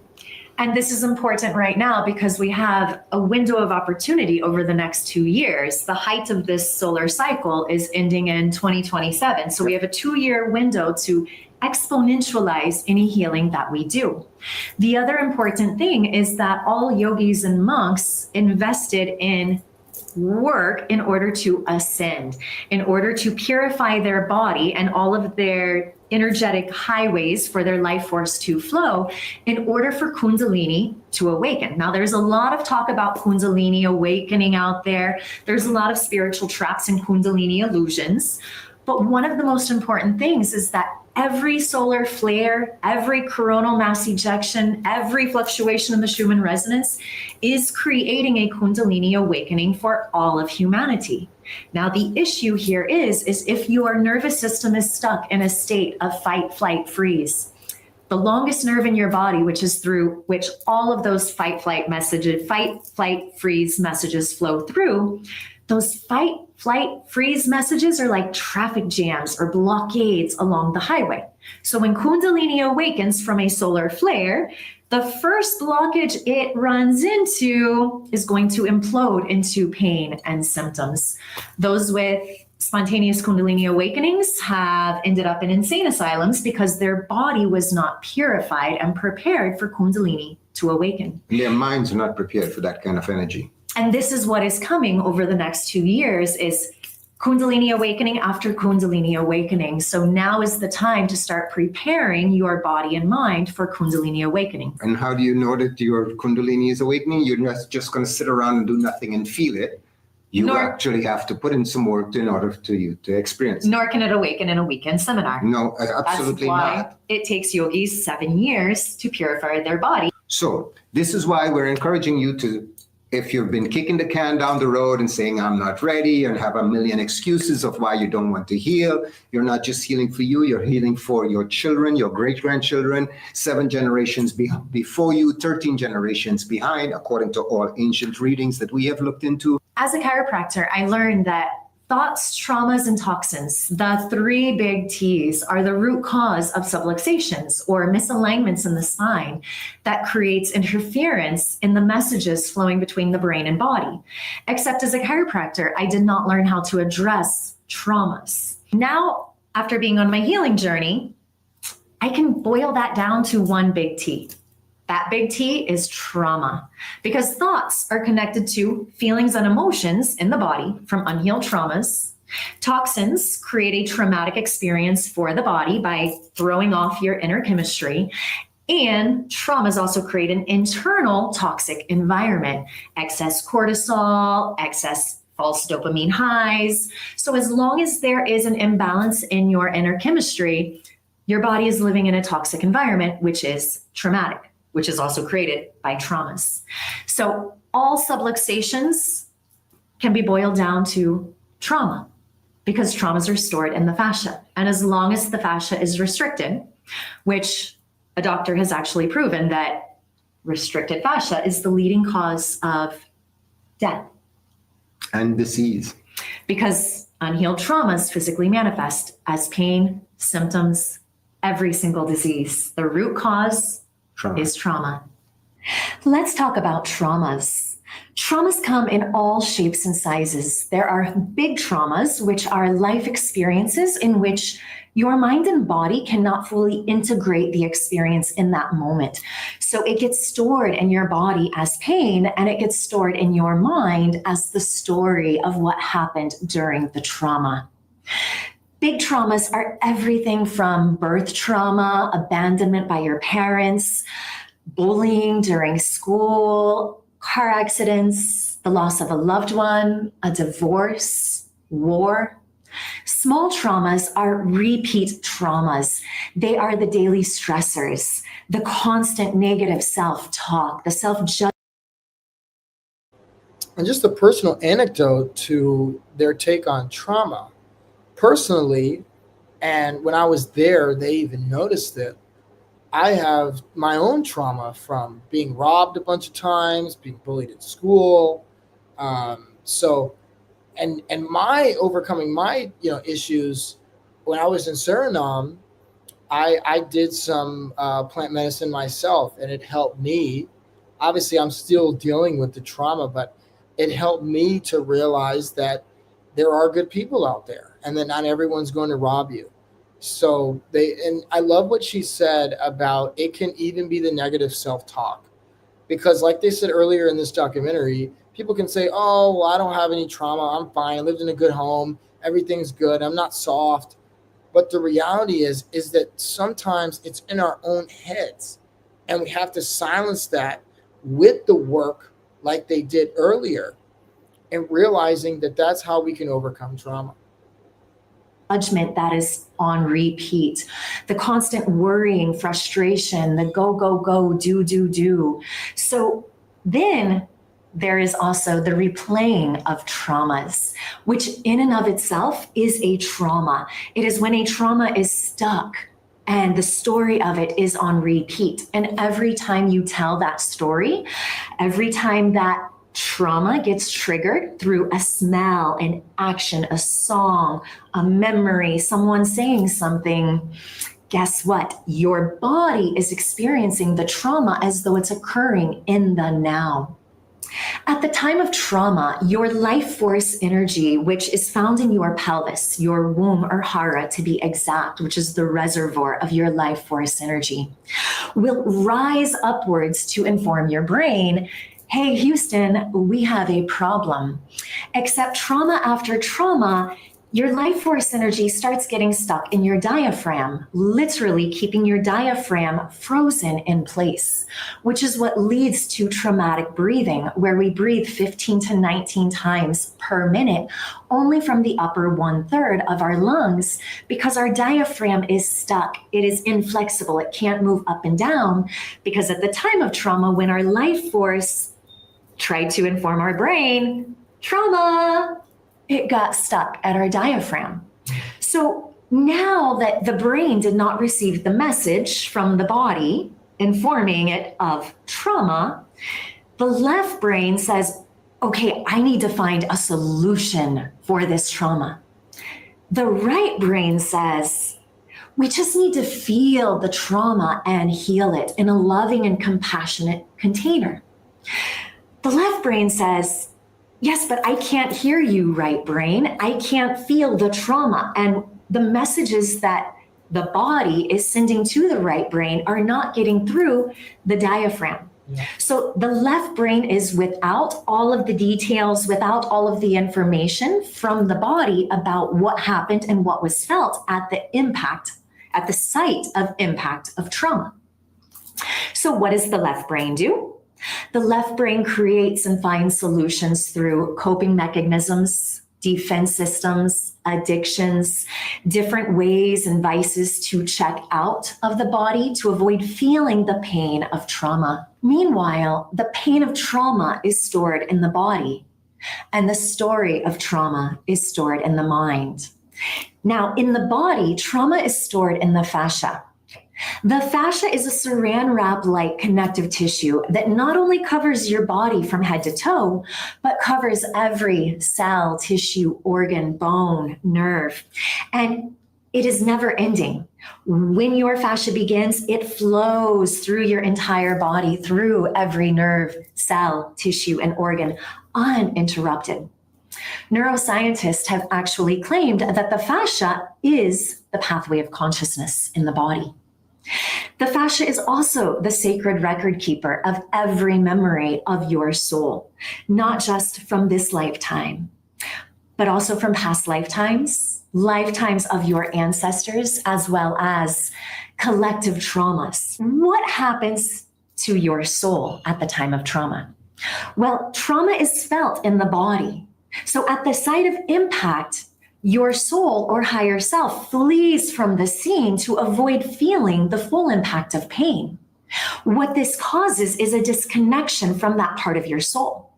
And this is important right now because we have a window of opportunity over the next 2 years. The height of this solar cycle is ending in 2027. So we have a 2-year window to exponentialize any healing that we do. The other important thing is that all yogis and monks invested in work in order to ascend, in order to purify their body and all of their energetic highways for their life force to flow, in order for Kundalini to awaken. Now, there's a lot of talk about Kundalini awakening out there. There's a lot of spiritual traps and Kundalini illusions. But one of the most important things is that every solar flare, every coronal mass ejection, every fluctuation in the Schumann resonance is creating a Kundalini awakening for all of humanity. Now, the issue here is if your nervous system is stuck in a state of fight, flight, freeze, the longest nerve in your body, which is through which all of those fight, flight, freeze messages flow through, those fight, flight, freeze messages are like traffic jams or blockades along the highway. So when Kundalini awakens from a solar flare, the first blockage it runs into is going to implode into pain and symptoms. Those with spontaneous Kundalini awakenings have ended up in insane asylums because their body was not purified and prepared for Kundalini to awaken. Their minds are not prepared for that kind of energy. And this is what is coming over the next 2 years is Kundalini awakening after Kundalini awakening. So now is the time to start preparing your body and mind for Kundalini awakening. And how do you know that your Kundalini is awakening? You're not just going to sit around and do nothing and feel it. You actually have to put in some work in order to you to experience it. Nor can it awaken in a weekend seminar. No, absolutely That's why not. it takes yogis 7 years to purify their body. So this is why we're encouraging you to, if you've been kicking the can down the road and saying, I'm not ready, and have a million excuses of why you don't want to heal, you're not just healing for you, you're healing for your children, your great-grandchildren, 7 generations before you, 13 generations behind, according to all ancient readings that we have looked into. As a chiropractor, I learned that thoughts, traumas, and toxins, the 3 big T's, are the root cause of subluxations or misalignments in the spine that creates interference in the messages flowing between the brain and body. Except as a chiropractor, I did not learn how to address traumas. Now, after being on my healing journey, I can boil that down to one big T. That big T is trauma, because thoughts are connected to feelings and emotions in the body from unhealed traumas. Toxins create a traumatic experience for the body by throwing off your inner chemistry. And traumas also create an internal toxic environment, excess cortisol, excess false dopamine highs. So as long as there is an imbalance in your inner chemistry, your body is living in a toxic environment, which is traumatic, which is also created by traumas. So all subluxations can be boiled down to trauma, because traumas are stored in the fascia. And as long as the fascia is restricted, which a doctor has actually proven that restricted fascia is the leading cause of death. And disease. Because unhealed traumas physically manifest as pain, symptoms, every single disease. The root cause is trauma. Let's talk about traumas. Traumas come in all shapes and sizes. There are big traumas, which are life experiences in which your mind and body cannot fully integrate the experience in that moment. So it gets stored in your body as pain, and it gets stored in your mind as the story of what happened during the trauma. Big traumas are everything from birth trauma, abandonment by your parents, bullying during school, car accidents, the loss of a loved one, a divorce, war. Small traumas are repeat traumas. They are the daily stressors, the constant negative self-talk, the self-judgment. And just a personal anecdote to their take on trauma. Personally, and when I was there, they even noticed it. I have my own trauma from being robbed a bunch of times, being bullied at school. And my overcoming my issues when I was in Suriname, I did some plant medicine myself, and it helped me. Obviously, I'm still dealing with the trauma, but it helped me to realize that there are good people out there, and that not everyone's going to rob you. So and I love what she said about it can even be the negative self-talk, because like they said earlier in this documentary, People can say, oh, well, I don't have any trauma. I'm fine. I lived in a good home. Everything's good. I'm not soft. But the reality is that sometimes it's in our own heads, and we have to silence that with the work like they did earlier, and realizing that that's how we can overcome trauma. Judgment that is on repeat, the constant worrying, frustration, the go, go, go, do. So then there is also the replaying of traumas, which in and of itself is a trauma. It is when a trauma is stuck and the story of it is on repeat. And every time you tell that story, every time that trauma gets triggered through a smell, an action, a song, a memory, someone saying something, guess what? Your body is experiencing the trauma as though it's occurring in the now. At the time of trauma, your life force energy, which is found in your pelvis, your womb or hara to be exact, which is the reservoir of your life force energy, will rise upwards to inform your brain, hey, Houston, we have a problem. Except trauma after trauma, your life force energy starts getting stuck in your diaphragm, literally keeping your diaphragm frozen in place, which is what leads to traumatic breathing, where we breathe 15 to 19 times per minute, only from the upper 1/3 of our lungs, because our diaphragm is stuck. It is inflexible. It can't move up and down, because at the time of trauma, when our life force tried to inform our brain, trauma, it got stuck at our diaphragm. So now that the brain did not receive the message from the body informing it of trauma, the left brain says, okay, I need to find a solution for this trauma. The right brain says, we just need to feel the trauma and heal it in a loving and compassionate container. The left brain says, yes, but I can't hear you, right brain. I can't feel the trauma. And the messages that the body is sending to the right brain are not getting through the diaphragm. Yeah. So the left brain is without all of the details, without all of the information from the body about what happened and what was felt at the impact, at the site of impact of trauma. So what does the left brain do? The left brain creates and finds solutions through coping mechanisms, defense systems, addictions, different ways and vices to check out of the body to avoid feeling the pain of trauma. Meanwhile, the pain of trauma is stored in the body, and the story of trauma is stored in the mind. Now, in the body, trauma is stored in the fascia. The fascia is a saran wrap-like connective tissue that not only covers your body from head to toe, but covers every cell, tissue, organ, bone, nerve. And it is never ending. When your fascia begins, it flows through your entire body, through every nerve, cell, tissue, and organ, uninterrupted. Neuroscientists have actually claimed that the fascia is the pathway of consciousness in the body. The fascia is also the sacred record keeper of every memory of your soul, not just from this lifetime, but also from past lifetimes, lifetimes of your ancestors, as well as collective traumas. What happens to your soul at the time of trauma? Well, trauma is felt in the body. So at the site of impact, your soul or higher self flees from the scene to avoid feeling the full impact of pain. What this causes is a disconnection from that part of your soul.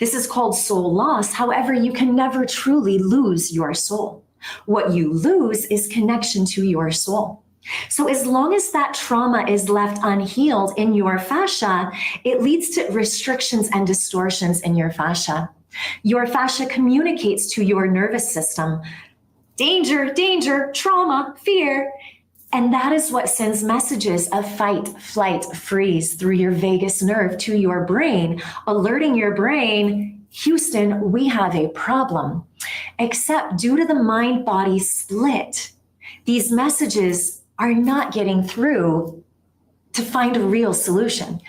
This is called soul loss. However, you can never truly lose your soul. What you lose is connection to your soul. So as long as that trauma is left unhealed in your fascia, it leads to restrictions and distortions in your fascia. Your fascia communicates to your nervous system, danger, danger, trauma, fear. And that is what sends messages of fight, flight, freeze through your vagus nerve to your brain, alerting your brain, Houston, we have a problem. Except due to the mind-body split, these messages are not getting through to find a real solution.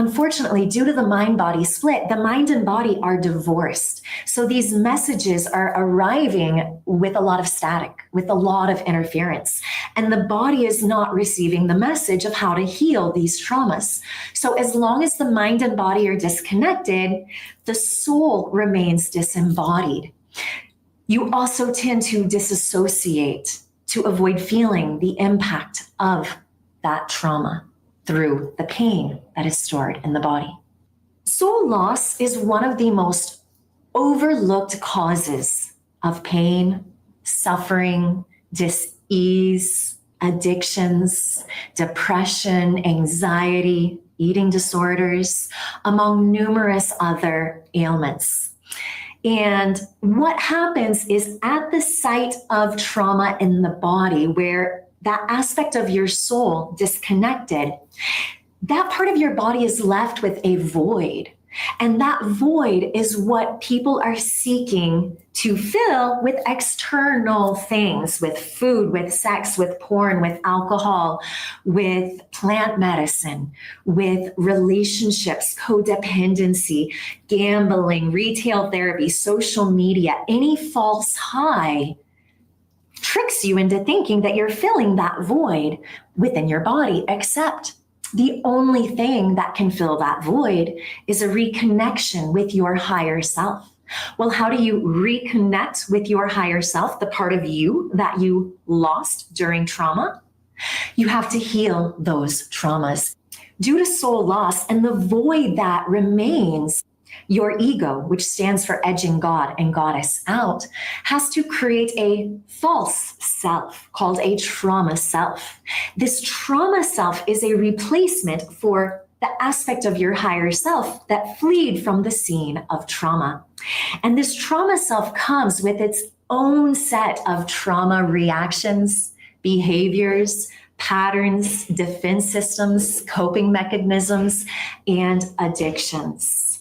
Unfortunately, due to the mind-body split, the mind and body are divorced. So these messages are arriving with a lot of static, with a lot of interference, and the body is not receiving the message of how to heal these traumas. So as long as the mind and body are disconnected, the soul remains disembodied. You also tend to disassociate to avoid feeling the impact of that trauma through the pain that is stored in the body. Soul loss is one of the most overlooked causes of pain, suffering, dis-ease, addictions, depression, anxiety, eating disorders, among numerous other ailments. And what happens is at the site of trauma in the body, where that aspect of your soul disconnected, that part of your body is left with a void. And that void is what people are seeking to fill with external things, with food, with sex, with porn, with alcohol, with plant medicine, with relationships, codependency, gambling, retail therapy, social media. Any false high tricks you into thinking that you're filling that void within your body, except the only thing that can fill that void is a reconnection with your higher self. Well, how do you reconnect with your higher self, the part of you that you lost during trauma? You have to heal those traumas. Due to soul loss and the void that remains, your ego, which stands for edging God and goddess out, has to create a false self called a trauma self. This trauma self is a replacement for the aspect of your higher self that fled from the scene of trauma. And this trauma self comes with its own set of trauma reactions, behaviors, patterns, defense systems, coping mechanisms, and addictions.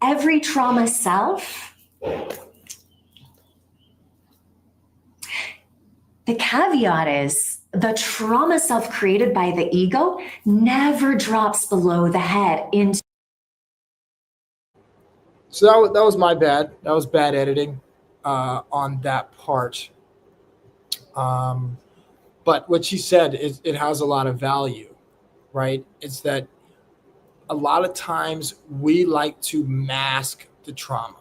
Every trauma self, the caveat is the trauma self created by the ego never drops below the head into. So that was my bad. That was bad editing on that part. But what she said is it has a lot of value, right? It's that a lot of times we like to mask the trauma.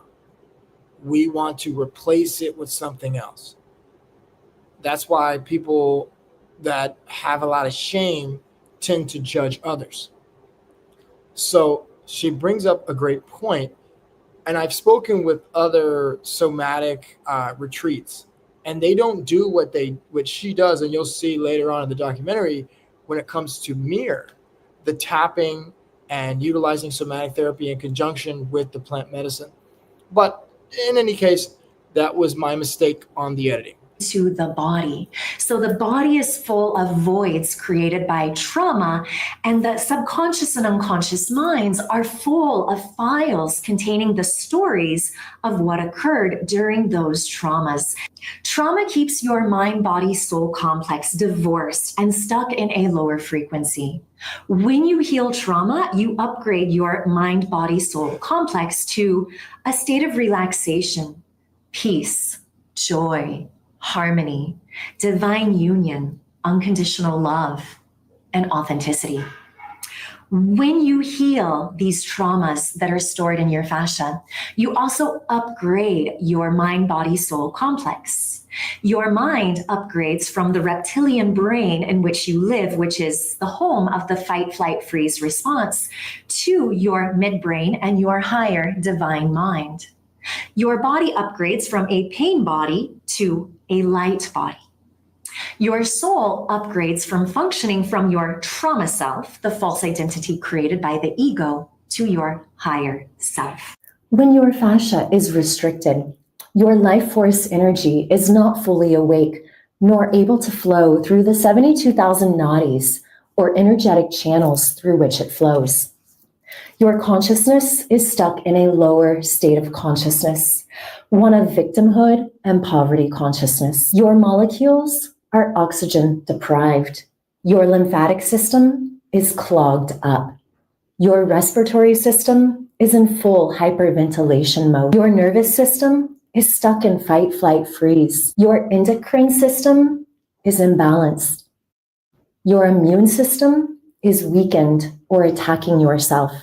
We want to replace it with something else. That's why people that have a lot of shame tend to judge others. So she brings up a great point, and I've spoken with other somatic retreats, and they don't do what she does, and you'll see later on in the documentary when it comes to mirror, the tapping and utilizing somatic therapy in conjunction with the plant medicine. But in any case, that was my mistake on the editing. To the body. So the body is full of voids created by trauma, and the subconscious and unconscious minds are full of files containing the stories of what occurred during those traumas. Trauma keeps your mind-body-soul complex divorced and stuck in a lower frequency. When you heal trauma, you upgrade your mind-body-soul complex to a state of relaxation, peace, joy, harmony, divine union, unconditional love, and authenticity. When you heal these traumas that are stored in your fascia, you also upgrade your mind-body-soul complex. Your mind upgrades from the reptilian brain in which you live, which is the home of the fight, flight, freeze response, to your midbrain and your higher divine mind. Your body upgrades from a pain body to a light body. Your soul upgrades from functioning from your trauma self, the false identity created by the ego, to your higher self. When your fascia is restricted, your life force energy is not fully awake nor able to flow through the 72,000 nadis, or energetic channels through which it flows. Your consciousness is stuck in a lower state of consciousness, one of victimhood and poverty consciousness. Your molecules are oxygen deprived. Your lymphatic system is clogged up. Your respiratory system is in full hyperventilation mode. Your nervous system is stuck in fight, flight, freeze. Your endocrine system is imbalanced. Your immune system is weakened or attacking yourself.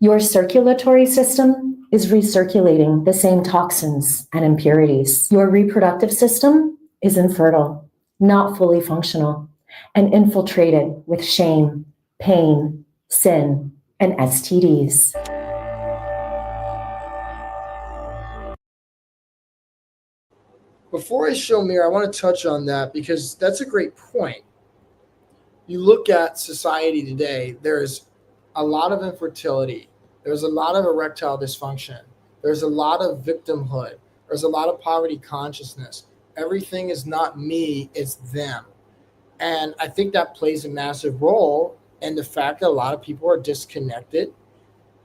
Your circulatory system is recirculating the same toxins and impurities. Your reproductive system is infertile, not fully functional, and infiltrated with shame, pain, sin, and STDs. Before I show Mir, I want to touch on that because that's a great point. You look at society today, there's a lot of infertility, there's a lot of erectile dysfunction, there's a lot of victimhood, there's a lot of poverty consciousness. Everything is not me, it's them. And I think that plays a massive role in the fact that a lot of people are disconnected,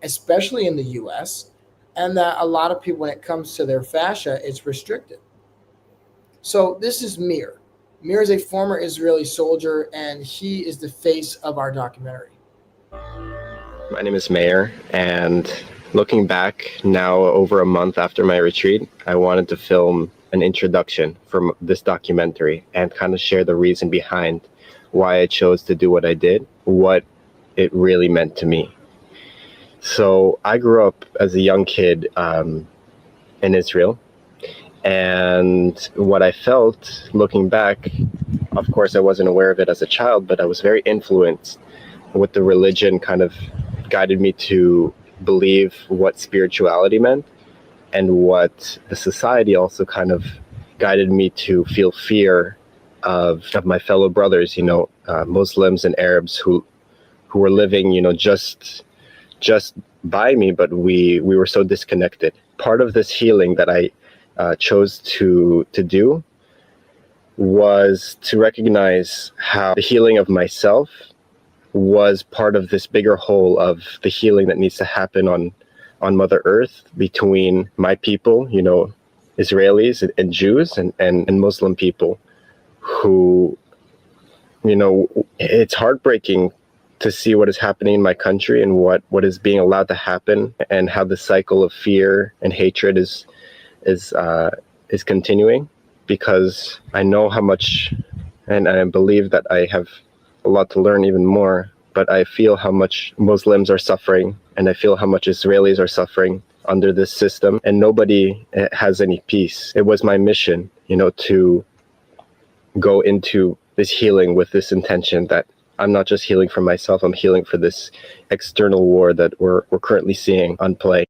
especially in the US, and that a lot of people, when it comes to their fascia, it's restricted. So this is Mir. Mir is a former Israeli soldier, and he is the face of our documentary. My name is Mayor, and looking back now over a month after my retreat, I wanted to film an introduction from this documentary and kind of share the reason behind why I chose to do what I did, what it really meant to me. So I grew up as a young kid in Israel. And what I felt looking back, of course, I wasn't aware of it as a child, but I was very influenced with the religion kind of guided me to believe what spirituality meant, and what the society also kind of guided me to feel fear of my fellow brothers, Muslims and Arabs who were living, just by me, but we were so disconnected. Part of this healing that I chose to do was to recognize how the healing of myself was part of this bigger whole of the healing that needs to happen on Mother Earth between my people, Israelis and Jews and Muslim people who, it's heartbreaking to see what is happening in my country and what is being allowed to happen, and how the cycle of fear and hatred is continuing, because I know how much, and I believe that I have a lot to learn even more, but I feel how much Muslims are suffering, and I feel how much Israelis are suffering under this system, and nobody has any peace. It was my mission, to go into this healing with this intention that I'm not just healing for myself, I'm healing for this external war that we're currently seeing on play.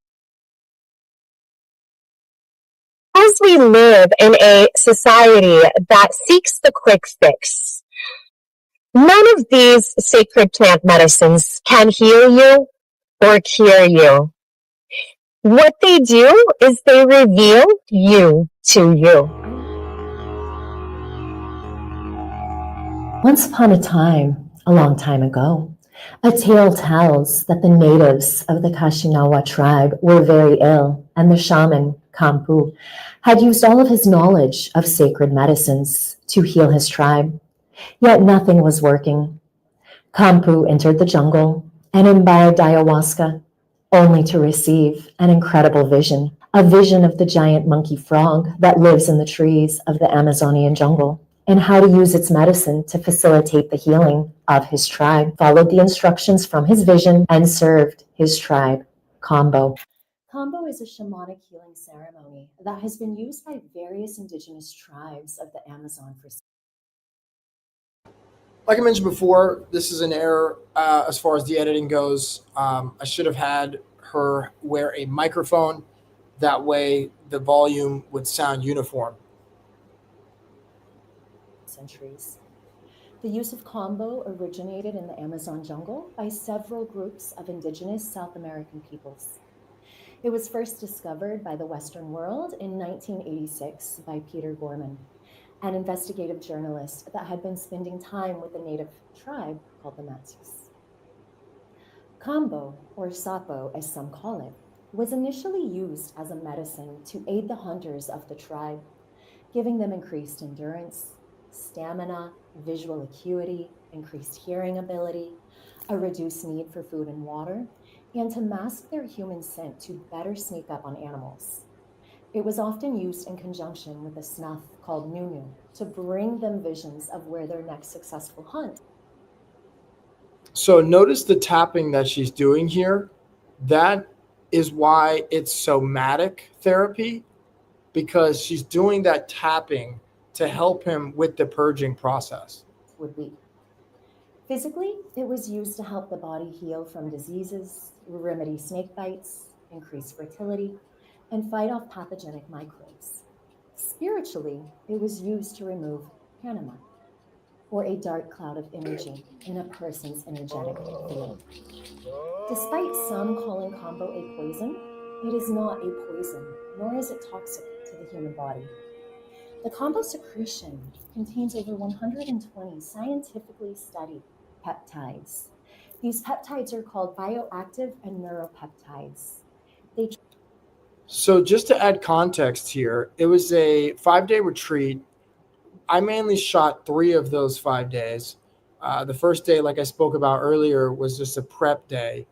As we live in a society that seeks the quick fix, none of these sacred plant medicines can heal you or cure you. What they do is they reveal you to you. Once upon a time, a long time ago, a tale tells that the natives of the Kashinawa tribe were very ill, and the shaman, Kampu, had used all of his knowledge of sacred medicines to heal his tribe. Yet nothing was working. Kampu entered the jungle and imbibed ayahuasca, only to receive an incredible vision, a vision of the giant monkey frog that lives in the trees of the Amazonian jungle, and how to use its medicine to facilitate the healing of his tribe, followed the instructions from his vision, and served his tribe, Kambo. Kambo is a shamanic healing ceremony that has been used by various indigenous tribes of the Amazon for. Like I mentioned before, this is an error as far as the editing goes. I should have had her wear a microphone. That way the volume would sound uniform. Centuries. The use of Kambo originated in the Amazon jungle by several groups of indigenous South American peoples. It was first discovered by the Western world in 1986 by Peter Gorman, an investigative journalist that had been spending time with a native tribe called the Matsus. Kambo, or sapo as some call it, was initially used as a medicine to aid the hunters of the tribe, giving them increased endurance, stamina, visual acuity, increased hearing ability, a reduced need for food and water, and to mask their human scent to better sneak up on animals. It was often used in conjunction with a snuff called nunu to bring them visions of where their next successful hunt. So notice the tapping that she's doing here. That is why it's somatic therapy, because she's doing that tapping to help him with the purging process. Would be. Physically, it was used to help the body heal from diseases, remedy snake bites, increase fertility, and fight off pathogenic microbes. Spiritually, it was used to remove panama, or a dark cloud of energy in a person's energetic field. Despite some calling combo a poison, it is not a poison, nor is it toxic to the human body. The combo secretion contains over 120 scientifically studied peptides. These peptides are called bioactive and neuropeptides. So just to add context here, it was a 5-day retreat. I mainly shot 3 of those 5 days. The first day, like I spoke about earlier, was just a prep day.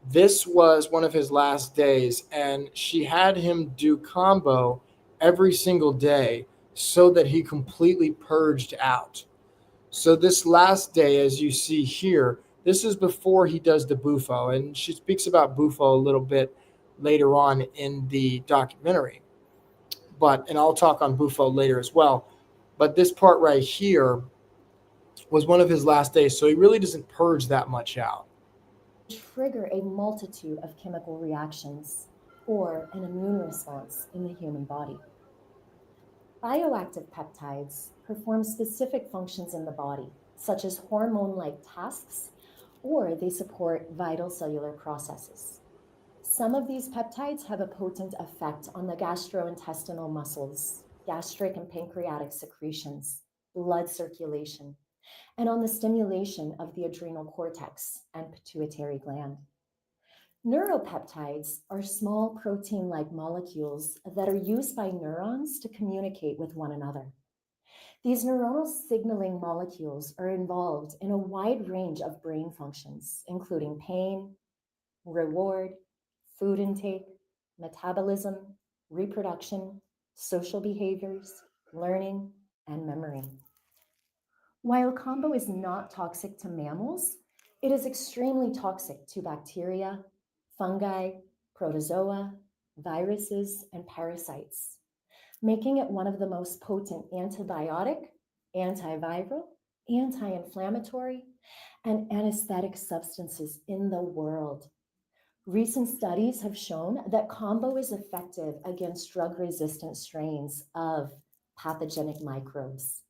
This was one of his last days, and she had him do combo every single day so that he completely purged out. So this last day, as you see here, this is before he does the bufo, and she speaks about bufo a little bit later on in the documentary. And I'll talk on bufo later as well. But this part right here was one of his last days, so he really doesn't purge that much out. Trigger a multitude of chemical reactions or an immune response in the human body. Bioactive peptides perform specific functions in the body, such as hormone-like tasks, or they support vital cellular processes. Some of these peptides have a potent effect on the gastrointestinal muscles, gastric and pancreatic secretions, blood circulation, and on the stimulation of the adrenal cortex and pituitary gland. Neuropeptides are small protein-like molecules that are used by neurons to communicate with one another. These neuronal signaling molecules are involved in a wide range of brain functions, including pain, reward, food intake, metabolism, reproduction, social behaviors, learning, and memory. While combo is not toxic to mammals, it is extremely toxic to bacteria, fungi, protozoa, viruses, and parasites, making it one of the most potent antibiotic, antiviral, anti-inflammatory, and anesthetic substances in the world. Recent studies have shown that combo is effective against drug-resistant strains of pathogenic microbes.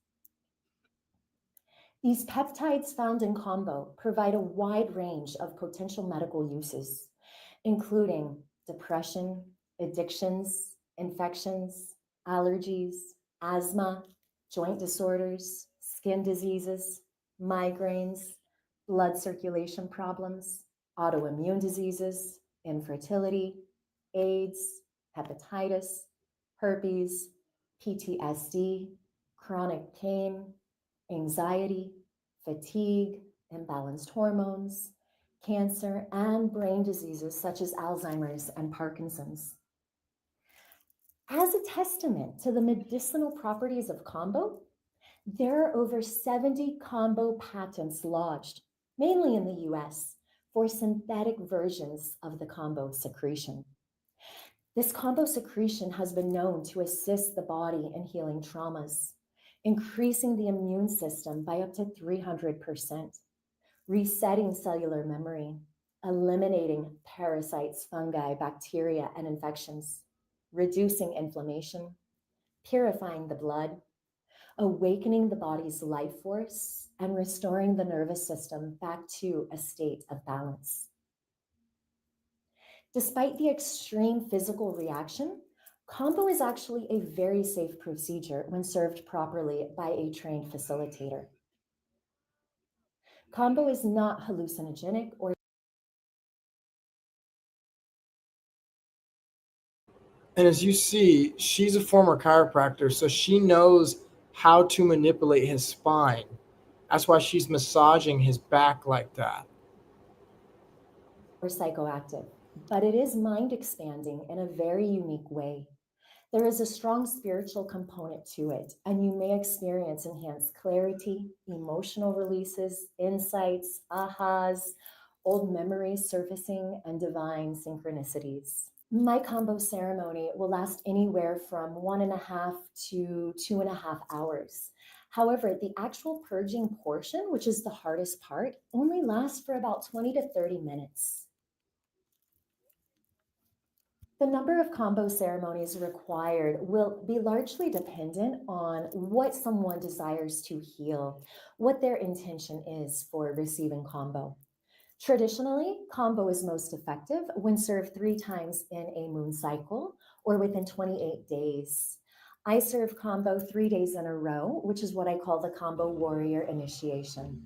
These peptides found in combo provide a wide range of potential medical uses, including depression, addictions, infections, allergies, asthma, joint disorders, skin diseases, migraines, blood circulation problems, autoimmune diseases, infertility, AIDS, hepatitis, herpes, PTSD, chronic pain, anxiety, fatigue, imbalanced hormones, cancer, and brain diseases such as Alzheimer's and Parkinson's. As a testament to the medicinal properties of combo, there are over 70 combo patents lodged, mainly in the US, for synthetic versions of the combo secretion. This combo secretion has been known to assist the body in healing traumas, increasing the immune system by up to 300%, resetting cellular memory, eliminating parasites, fungi, bacteria, and infections, reducing inflammation, purifying the blood, awakening the body's life force, and restoring the nervous system back to a state of balance. Despite the extreme physical reaction, combo is actually a very safe procedure when served properly by a trained facilitator. Combo is not hallucinogenic or And as you see, she's a former chiropractor, so she knows how to manipulate his spine. That's why she's massaging his back like that. or psychoactive, but it is mind expanding in a very unique way. There is a strong spiritual component to it, and you may experience enhanced clarity, emotional releases, insights, ahas, old memories surfacing, and divine synchronicities. My combo ceremony will last anywhere from 1.5 to 2.5 hours. However, the actual purging portion, which is the hardest part, only lasts for about 20 to 30 minutes. The number of combo ceremonies required will be largely dependent on what someone desires to heal, what their intention is for receiving combo. Traditionally, combo is most effective when served 3 times in a moon cycle or within 28 days. I serve combo 3 days in a row, which is what I call the combo warrior initiation.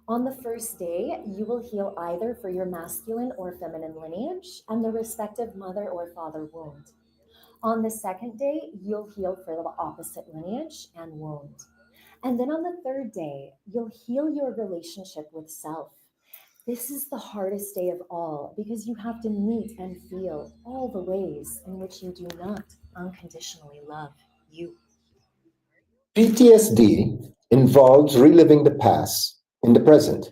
On the first day, you will heal either for your masculine or feminine lineage and the respective mother or father wound. On the second day, you'll heal for the opposite lineage and wound. And then on the third day, you'll heal your relationship with self. This is the hardest day of all because you have to meet and feel all the ways in which you do not unconditionally love you. PTSD involves reliving the past in the present,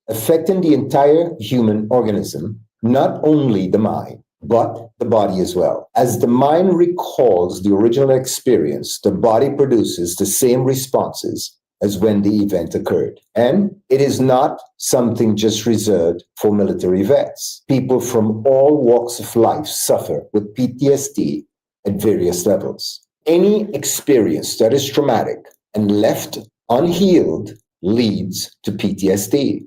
affecting the entire human organism, not only the mind, but the body as well. As the mind recalls the original experience, the body produces the same responses as when the event occurred. And it is not something just reserved for military vets. People from all walks of life suffer with PTSD at various levels. Any experience that is traumatic and left unhealed leads to PTSD,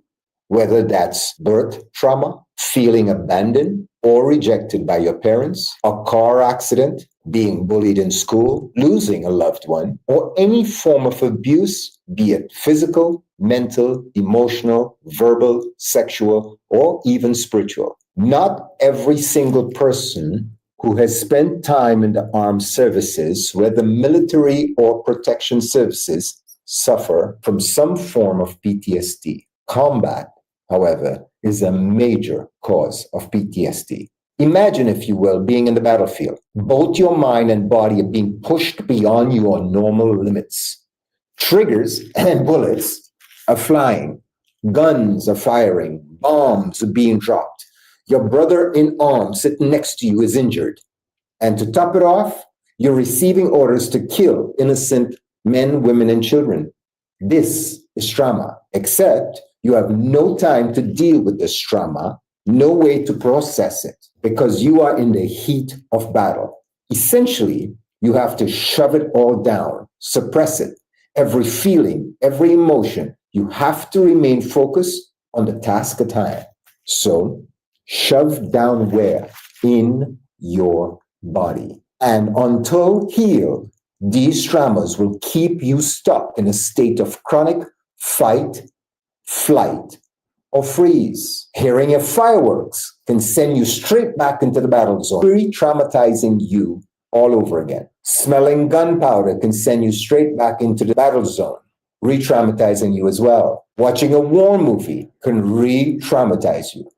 whether that's birth trauma, feeling abandoned or rejected by your parents, a car accident, being bullied in school, losing a loved one, or any form of abuse, be it physical, mental, emotional, verbal, sexual, or even spiritual. Not every single person who has spent time in the armed services, whether military or protection services, suffer from some form of PTSD. Combat, however, is a major cause of PTSD. Imagine, if you will, being in the battlefield. Both your mind and body are being pushed beyond your normal limits. Triggers and bullets are flying. Guns are firing. Bombs are being dropped. Your brother in arms sitting next to you is injured. And to top it off, you're receiving orders to kill innocent men, women, and children. This is trauma, except you have no time to deal with this trauma, no way to process it, because you are in the heat of battle. Essentially, you have to shove it all down, suppress it. Every feeling, every emotion, you have to remain focused on the task at hand. So, shove down where? In your body. And until healed, these traumas will keep you stuck in a state of chronic fight, flight, or freeze. Hearing of fireworks can send you straight back into the battle zone, re-traumatizing you all over again. Smelling gunpowder can send you straight back into the battle zone, re-traumatizing you as well. Watching a war movie can re-traumatize you.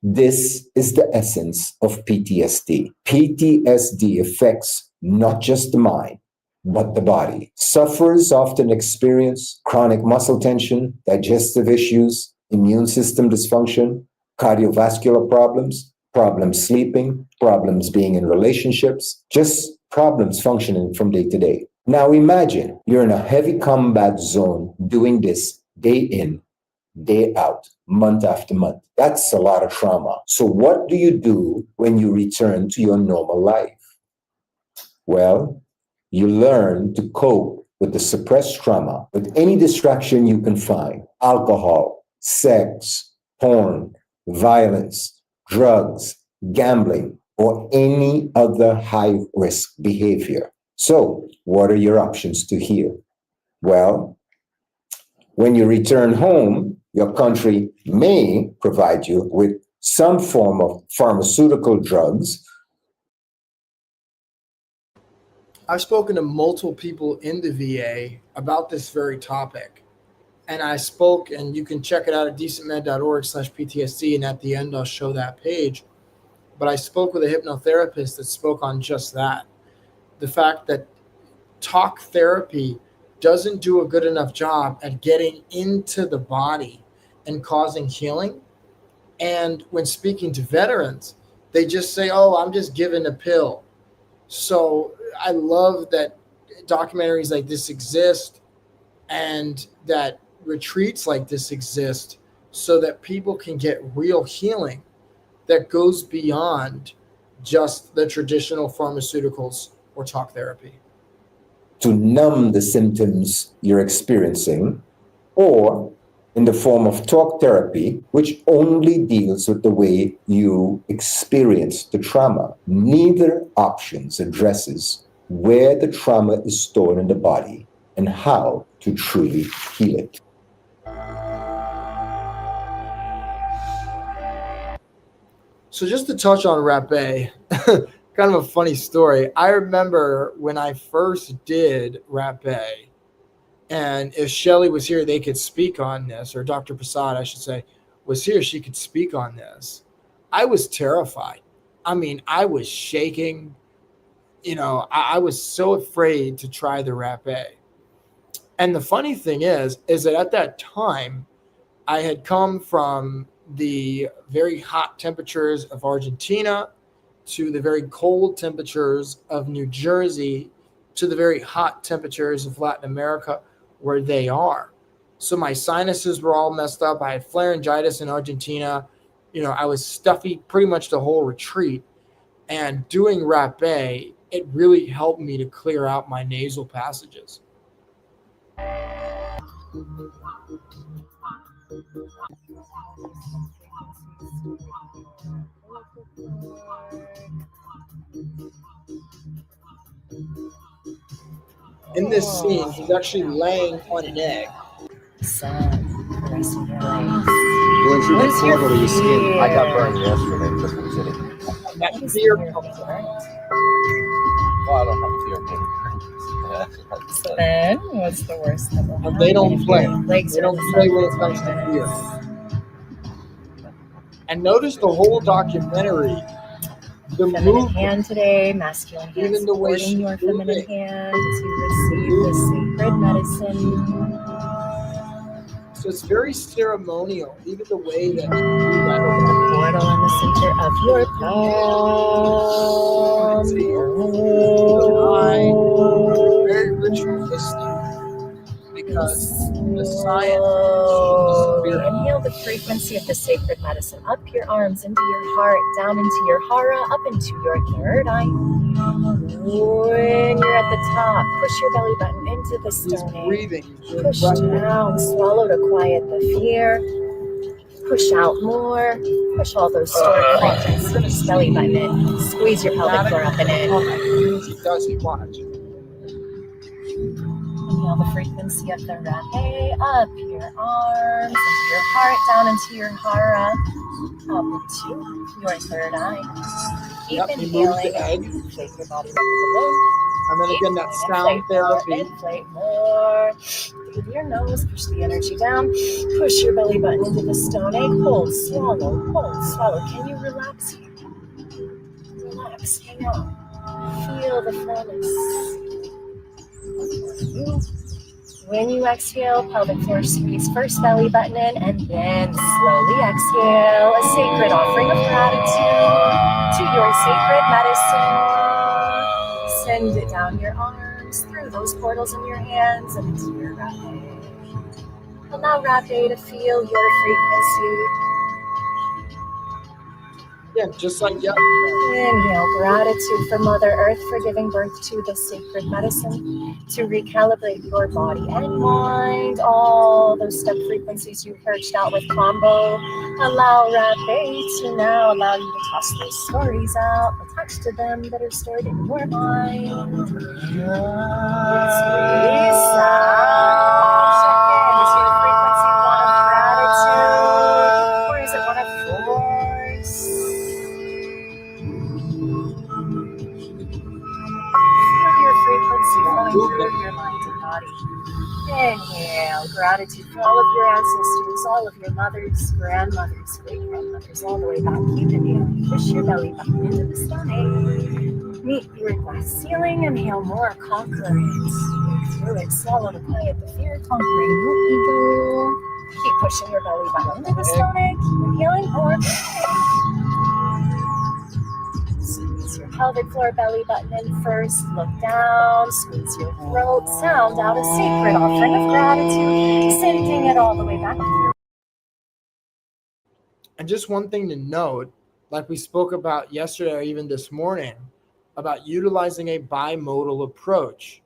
This is the essence of PTSD. PTSD affects not just the mind, but the body. Sufferers often experience chronic muscle tension, digestive issues, immune system dysfunction, cardiovascular problems, problems sleeping, problems being in relationships, just problems functioning from day to day. Now imagine you're in a heavy combat zone doing this day in, day out, month after month. That's a lot of trauma. So what do you do when you return to your normal life? Well, you learn to cope with the suppressed trauma with any distraction you can find: alcohol, sex, porn, violence, drugs, gambling, or any other high-risk behavior. So, what are your options to heal? Well, when you return home, your country may provide you with some form of pharmaceutical drugs. I've spoken to multiple people in the VA about this very topic. and I spoke, and you can check it out at decentmed.org/PTSD, and at the end I'll show that page. But I spoke with a hypnotherapist that spoke on just that. The fact that talk therapy doesn't do a good enough job at getting into the body and causing healing. And when speaking to veterans, they just say, oh, I'm just given a pill. So I love that documentaries like this exist and that retreats like this exist so that people can get real healing that goes beyond just the traditional pharmaceuticals or talk therapy. To numb the symptoms you're experiencing, or in the form of talk therapy, which only deals with the way you experience the trauma. Neither options addresses where the trauma is stored in the body and how to truly heal it. So just to touch on rapé, kind of a funny story. I remember when I first did rapé, and if Shelley was here, they could speak on this, or Dr. Prasad, I should say, was here, she could speak on this. I was terrified. I mean, I was shaking. You know, I was so afraid to try the rapé. And the funny thing is that at that time, I had come from the very hot temperatures of Argentina to the very cold temperatures of New Jersey to the very hot temperatures of Latin America, where they are. So my sinuses were all messed up. I had pharyngitis in Argentina. You know, I was stuffy pretty much the whole retreat. And doing rapé, it really helped me to clear out my nasal passages. In this scene, he's actually laying on an egg. Going through the portal of your skin. I got burned yesterday because we was in it. And that fear comes out. Well, I don't have fear of being burned. So then, what's the worst that will happen? But they don't play. Legs They are don't the play when it side comes to of fear. the And notice the whole documentary, the feminine movement, hand today, masculine hand even the way supporting she's your feminine moving. hand to receive the sacred medicine. So it's very ceremonial, even the way that Open the portal in the center of your palm. very ritualistic, because the science Inhale the frequency of the sacred medicine up your arms, into your heart, down into your hara, up into your third eye. When you're at the top, push your belly button into the he's stone. breathing. Push down, swallow to quiet the fear. Push out more. Push all those stored contents to the belly button in. Squeeze your pelvic floor up and in. He does, he watch. Inhale the frequency of the rapé up your arms, into your heart, down into your hara, up into your third eye. Keep Yep, he moves inhaling. the egg. Inflate your body like a balloon. And then again, that sound therapy. Inflate more. Through your nose, push the energy down. Push your belly button into the stone egg. Hold, swallow, hold, swallow. Can you relax here? Relax, hang on. Feel the fullness. When you exhale, pelvic floor squeeze, first belly button in, and then slowly exhale. A sacred offering of gratitude to your sacred medicine. Send it down your arms, through those portals in your hands, and into your rapé. Allow rapé to feel your frequency. Yeah, just like yesterday. Inhale, gratitude for Mother Earth for giving birth to this sacred medicine, to recalibrate your body and mind. All those step frequencies you purged out with combo. Allow rapé to now allow you to toss those stories out, attached to them that are stored in your mind. Squeeze out. Is your frequency one of gratitude, or is it one of force? Frequency flowing through your mind and body. Inhale, gratitude for all of your ancestors, all of your mothers, grandmothers, great grandmothers, all the way back. Keep inhaling. Push your belly button into the stomach. Meet your glass ceiling. Inhale more. Conquer it. Move through it. Swallow to quiet the fear. Conquering your ego. Keep pushing your belly button into the stomach. Inhaling more. Squeeze your pelvic floor, belly button in first. Look down, squeeze your throat. Sound out a sacred offering of gratitude, sending it all the way back through. And just one thing to note, like we spoke about yesterday or even this morning, about utilizing a bimodal approach.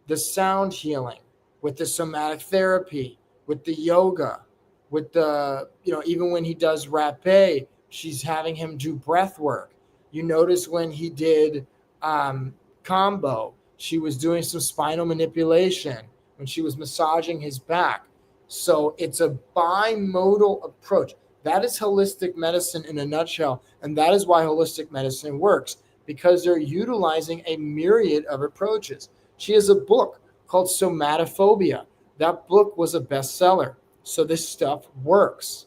The sound healing, with the somatic therapy, with the yoga, with the, even when he does rapé, she's having him do breath work. You notice when he did combo, she was doing some spinal manipulation when she was massaging his back. So it's a bimodal approach. That is holistic medicine in a nutshell. And that is why holistic medicine works, because they're utilizing a myriad of approaches. She has a book called Somatophobia. That book was a bestseller. So this stuff works.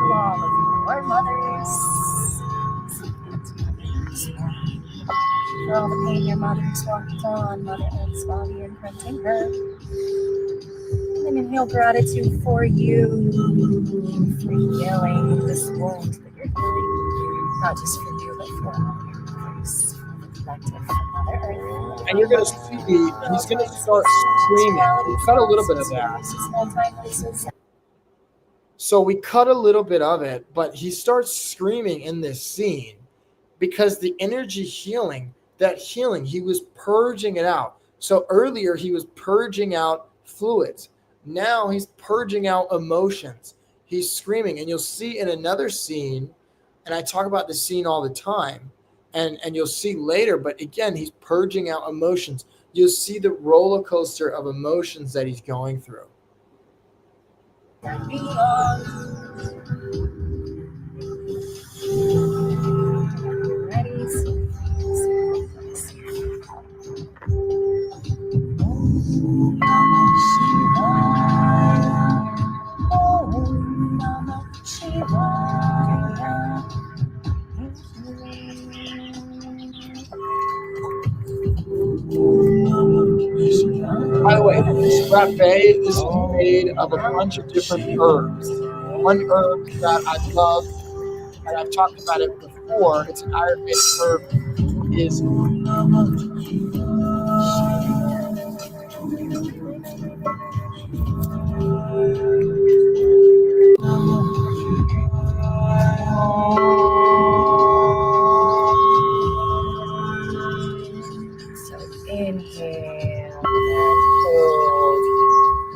All of your mothers. For all the pain your mother's walked on, Mother Earth's body imprinting her. And then inhale gratitude for you, for healing this wound that you're healing. Not just for you, but for all your mothers, for the collective, for Mother Earth. And you're going to see, he's going to start screaming. We cut a little bit of that. So we cut a little bit of it, but he starts screaming in this scene because the energy healing, he was purging it out. So earlier he was purging out fluids. Now he's purging out emotions. He's screaming. And you'll see in another scene, and I talk about this scene all the time, and you'll see later, but again, he's purging out emotions. You'll see the roller coaster of emotions that he's going through. By the way, this rapé is made of a bunch of different herbs. One herb that I love, and I've talked about it before, it's an Ayurvedic herb, is inhale and hold.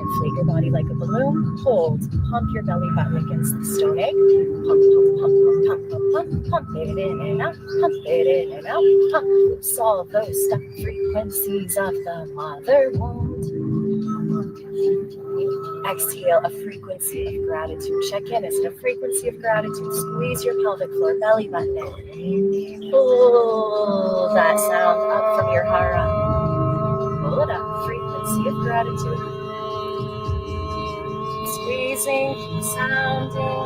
Inflate your body like a balloon. Hold. Pump your belly button against the stomach. Pump, pump, pump, pump, pump, pump, pump. Pump it in and out. Pump it in and out. Pump. Solve those stuck frequencies of the mother wound. Exhale a frequency of gratitude. Check in. Is it a frequency of gratitude? Squeeze your pelvic floor, belly button in. Pull that sound up from your hara. Pull it up. Frequency of gratitude. Squeezing, sounding.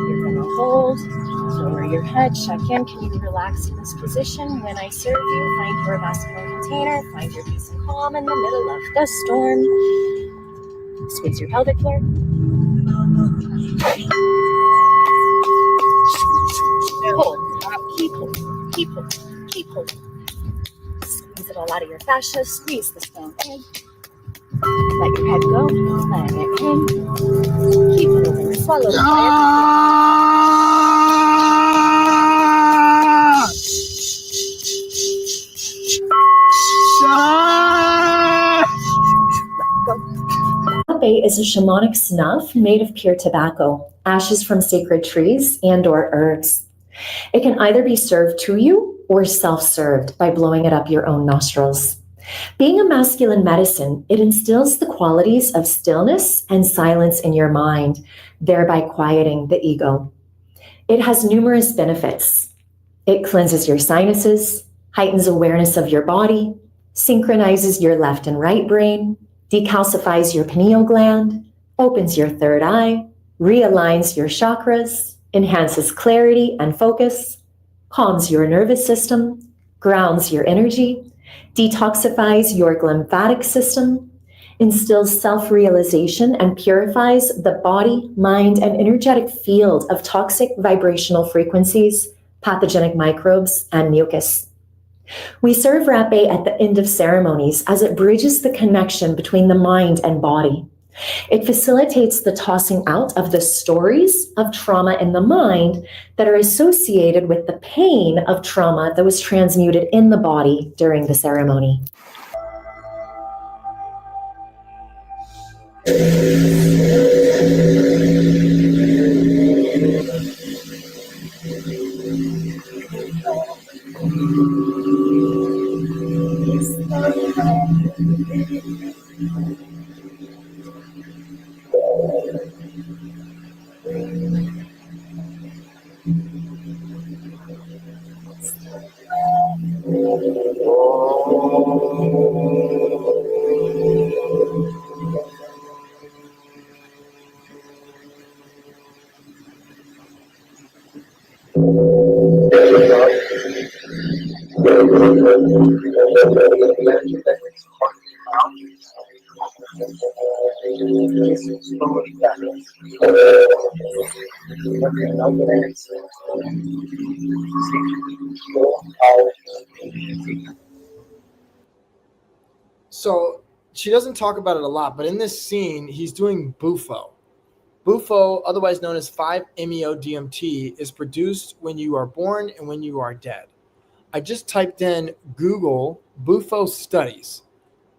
You're gonna hold. Lower your head, check in. Can you relax in this position? When I serve you, find your masculine container, find your peace and calm in the middle of the storm. Squeeze your pelvic floor. Hold. Keep holding. Keep holding. Keep holding. Squeeze it all out of your fascia. Squeeze the stone egg. Let your head go. Let it in. Keep moving. Swallow it. Rapé is a shamanic snuff made of pure tobacco, ashes from sacred trees, and/or herbs. It can either be served to you or self-served by blowing it up your own nostrils. Being a masculine medicine, it instills the qualities of stillness and silence in your mind, thereby quieting the ego. It has numerous benefits. It cleanses your sinuses, heightens awareness of your body, synchronizes your left and right brain, decalcifies your pineal gland, opens your third eye, realigns your chakras, enhances clarity and focus, calms your nervous system, grounds your energy, detoxifies your lymphatic system, instills self-realization and purifies the body, mind, and energetic field of toxic vibrational frequencies, pathogenic microbes, and mucus. We serve rapé at the end of ceremonies as it bridges the connection between the mind and body. It facilitates the tossing out of the stories of trauma in the mind that are associated with the pain of trauma that was transmuted in the body during the ceremony. So she doesn't talk about it a lot, but in this scene, he's doing bufo. Bufo, otherwise known as 5-MeO-DMT, is produced when you are born and when you are dead. I just typed in Google bufo studies,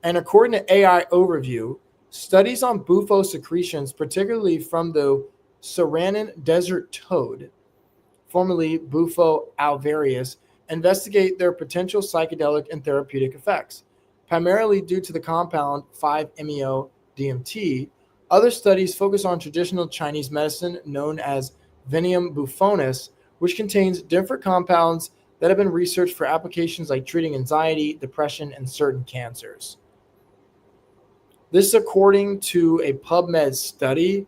and according to AI Overview, studies on bufo secretions, particularly from the Sarannan desert toad, formerly Bufo alvarius, investigate their potential psychedelic and therapeutic effects, primarily due to the compound 5-MeO-DMT. Other studies focus on traditional Chinese medicine known as Venium buffonis, which contains different compounds that have been researched for applications like treating anxiety, depression, and certain cancers. This, according to a PubMed study,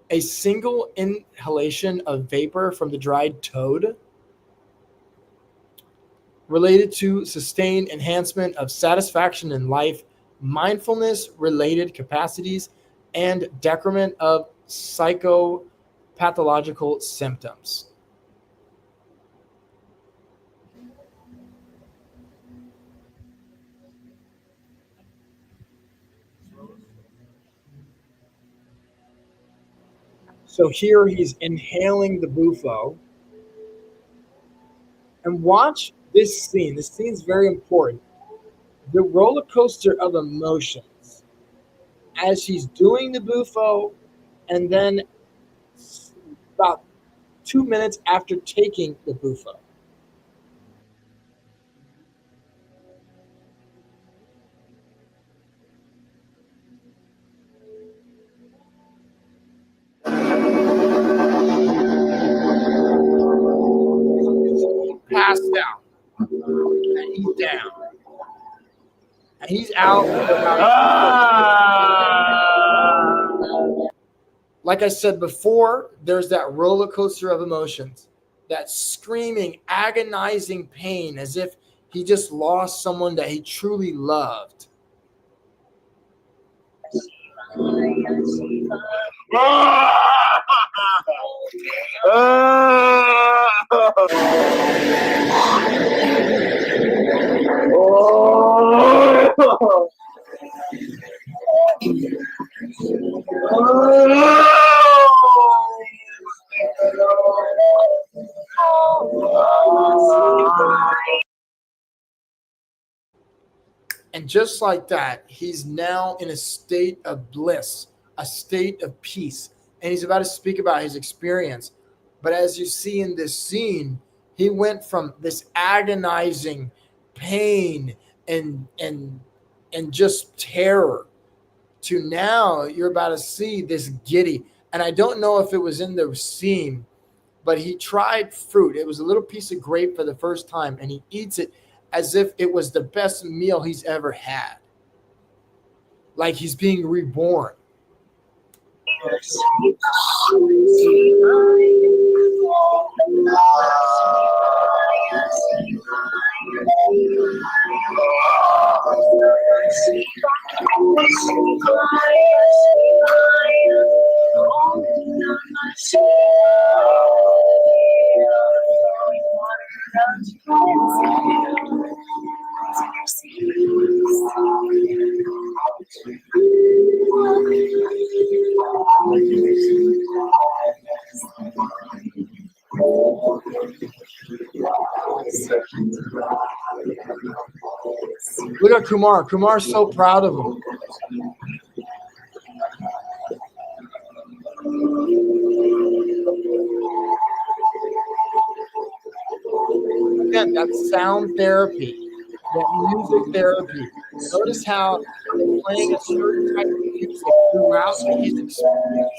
a single inhalation of vapor from the dried toad related to sustained enhancement of satisfaction in life, mindfulness-related capacities, and decrement of psychopathological symptoms. So here he's inhaling the bufo. And watch this scene. This scene's very important. The roller coaster of emotions as he's doing the bufo, and then about 2 minutes after taking the bufo. He passed out, and he's down, and he's out for about. Like I said before, there's that roller coaster of emotions, that screaming, agonizing pain as if he just lost someone that he truly loved. And just like that, he's now in a state of bliss, a state of peace. And he's about to speak about his experience. But as you see in this scene, he went from this agonizing pain and just terror to now you're about to see this giddy. And I don't know if it was in the scene, but he tried fruit. It was a little piece of grape for the first time, and he eats it as if it was the best meal he's ever had. Like he's being reborn. Look at Kumar. Kumar's so proud of him. Again, that's sound therapy, that music therapy. Notice how playing a certain type of music throughout his experience.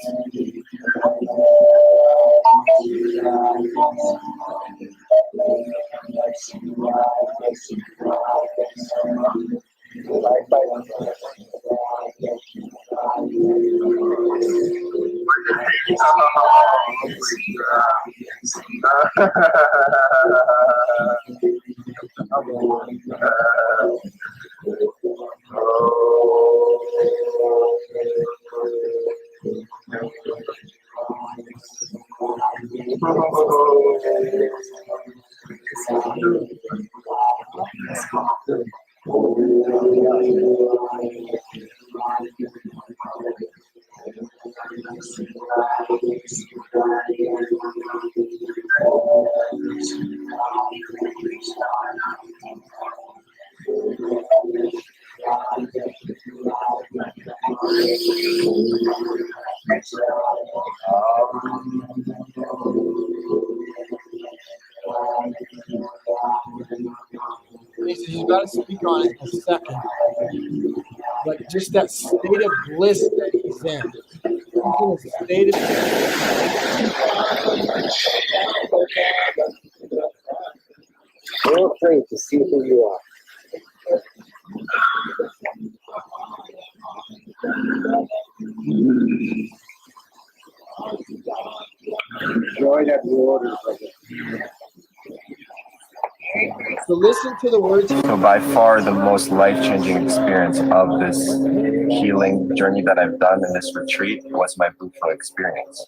He's about to speak on it in a second. But just that state of bliss that he's in. He's in a state of Feel free to see who you are. Enjoy that water. So listen to the words. So by far the most life-changing experience of this healing journey that I've done in this retreat was my Bufo experience.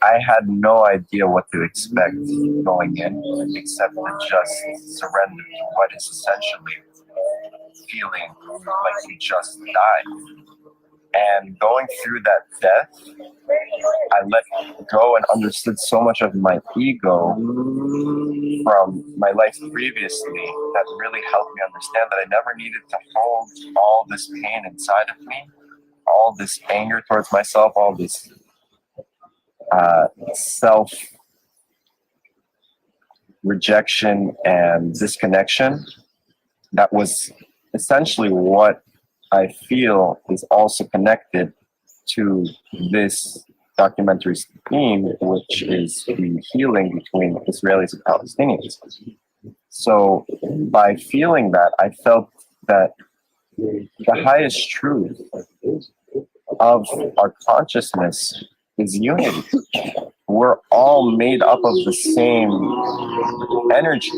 I had no idea what to expect going in, except to just surrender to what is essentially feeling like you just died. And going through that death, I let go and understood so much of my ego from my life previously that really helped me understand that I never needed to hold all this pain inside of me, all this anger towards myself, all this self-rejection and disconnection. That was essentially what I feel is also connected to this documentary's theme, which is the healing between Israelis and Palestinians. So by feeling that, I felt that the highest truth of our consciousness is unity. We're all made up of the same energy.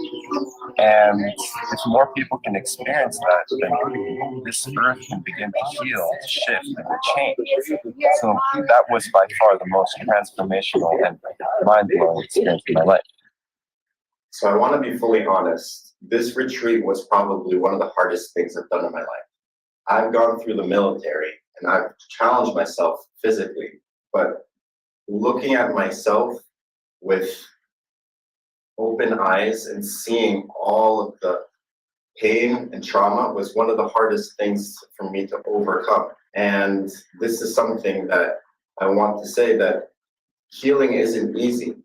And if more people can experience that, then this earth can begin to heal, to shift, and to change. So that was by far the most transformational and mind-blowing experience in my life. So I want to be fully honest. This retreat was probably one of the hardest things I've done in my life. I've gone through the military and I've challenged myself physically, but looking at myself with open eyes and seeing all of the pain and trauma was one of the hardest things for me to overcome. And this is something that I want to say, that healing isn't easy.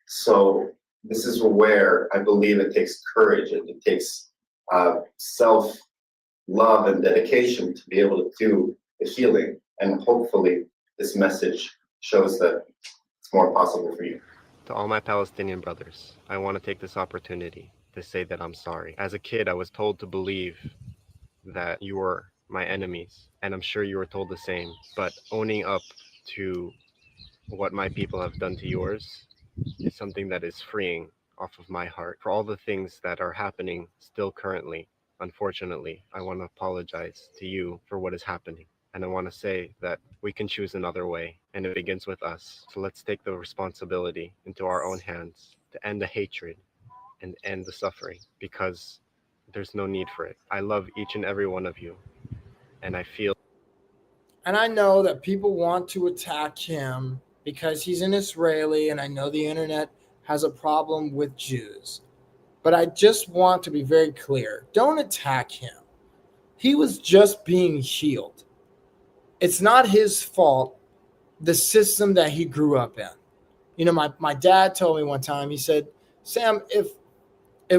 So this is where I believe it takes courage and it takes self-love and dedication to be able to do the healing. And hopefully this message shows that it's more possible for you. To all my Palestinian brothers, I want to take this opportunity to say that I'm sorry. As a kid, I was told to believe that you were my enemies, and I'm sure you were told the same. But owning up to what my people have done to yours is something that is freeing off of my heart. For all the things that are happening still currently, unfortunately, I want to apologize to you for what is happening. And I want to say that we can choose another way, and it begins with us. So let's take the responsibility into our own hands to end the hatred and end the suffering, because there's no need for it. I love each and every one of you, and I feel. And I know that people want to attack him because he's an Israeli, and I know the internet has a problem with Jews. But I just want to be very clear. Don't attack him. He was just being healed. It's not his fault, the system that he grew up in. You know, my dad told me one time, he said, Sam, if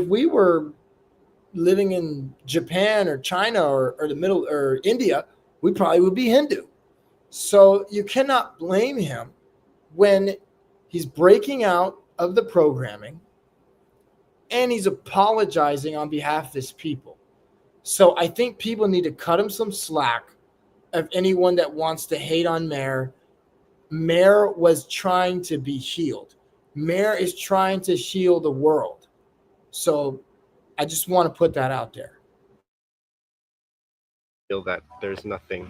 we were living in Japan or China or the middle or India, we probably would be Hindu. So you cannot blame him when he's breaking out of the programming and he's apologizing on behalf of his people. So I think people need to cut him some slack of anyone that wants to hate on Mayor. Mayor was trying to be healed. Mayor is trying to heal the world. So I just want to put that out there. Feel that there's nothing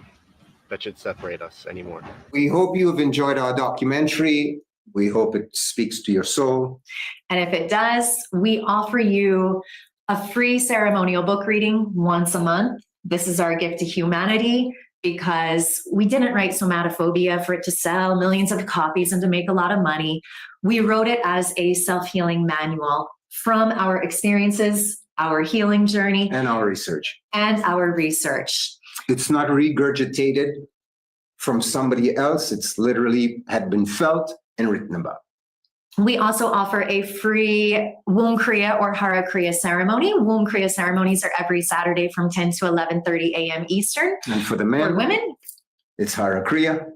that should separate us anymore. We hope you have enjoyed our documentary. We hope it speaks to your soul. And if it does, we offer you a free ceremonial book reading once a month. This is our gift to humanity, because we didn't write Somatophobia for it to sell millions of copies and to make a lot of money. We wrote it as a self-healing manual from our experiences, our healing journey, And our research. It's not regurgitated from somebody else. It's literally had been felt and written about. We also offer a free womb kriya or hara kriya ceremony. Womb kriya ceremonies are every Saturday from 10 to 11:30 a.m. Eastern. And for the men, For women, it's Hara Kriya.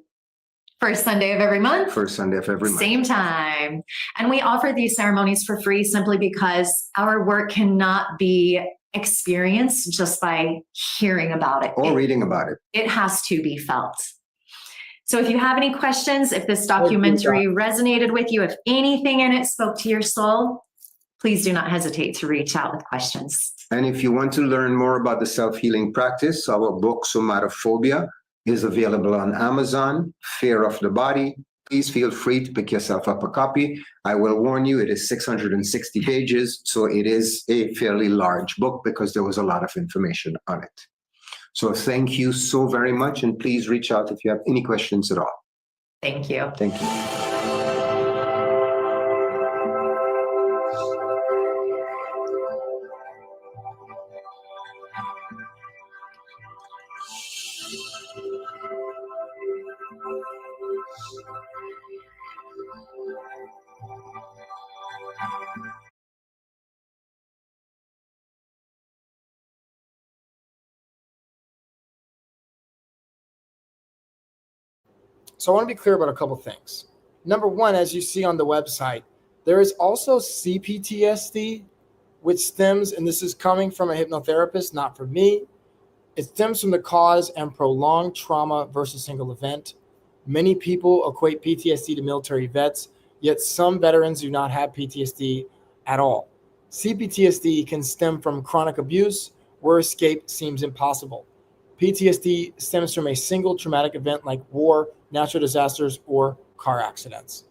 first Sunday of every month. First Sunday of every month. Same time. And we offer these ceremonies for free simply because our work cannot be experienced just by hearing about it. Or reading about it. It has to be felt. So if you have any questions, if this documentary resonated with you, if anything in it spoke to your soul, please do not hesitate to reach out with questions. And if you want to learn more about the self-healing practice, our book, Somatophobia, is available on Amazon, Fear of the Body. Please feel free to pick yourself up a copy. I will warn you, it is 660 pages, so it is a fairly large book because there was a lot of information on it. So thank you so very much, and please reach out if you have any questions at all. Thank you. Thank you. So I want to be clear about a couple things. Number one, as you see on the website, there is also CPTSD, which stems, and this is coming from a hypnotherapist, not from me. It stems from the cause and prolonged trauma versus single event. Many people equate PTSD to military vets, yet some veterans do not have PTSD at all. CPTSD can stem from chronic abuse, where escape seems impossible. PTSD stems from a single traumatic event like war, natural disasters, or car accidents.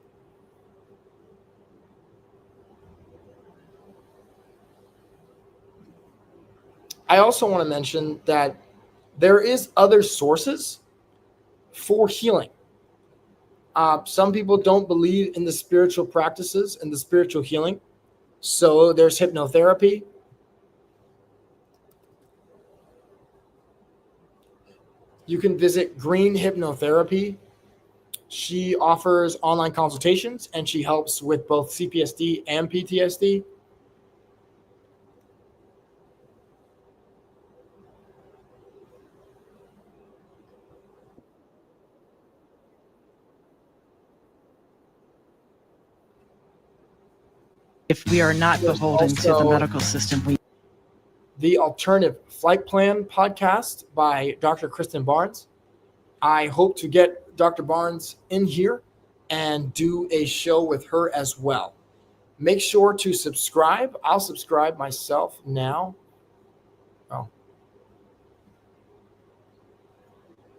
I also want to mention that there is other sources for healing. Some people don't believe in the spiritual practices and the spiritual healing. So there's hypnotherapy. You can visit Green Hypnotherapy. She offers online consultations and she helps with both CPSD and PTSD. If we are not There's beholden to the also medical system, we the Alternative Flight Plan podcast by Dr. Kristen Barnes. I hope to get Dr. Barnes in here and do a show with her as well. Make sure to subscribe. I'll subscribe myself now. Oh.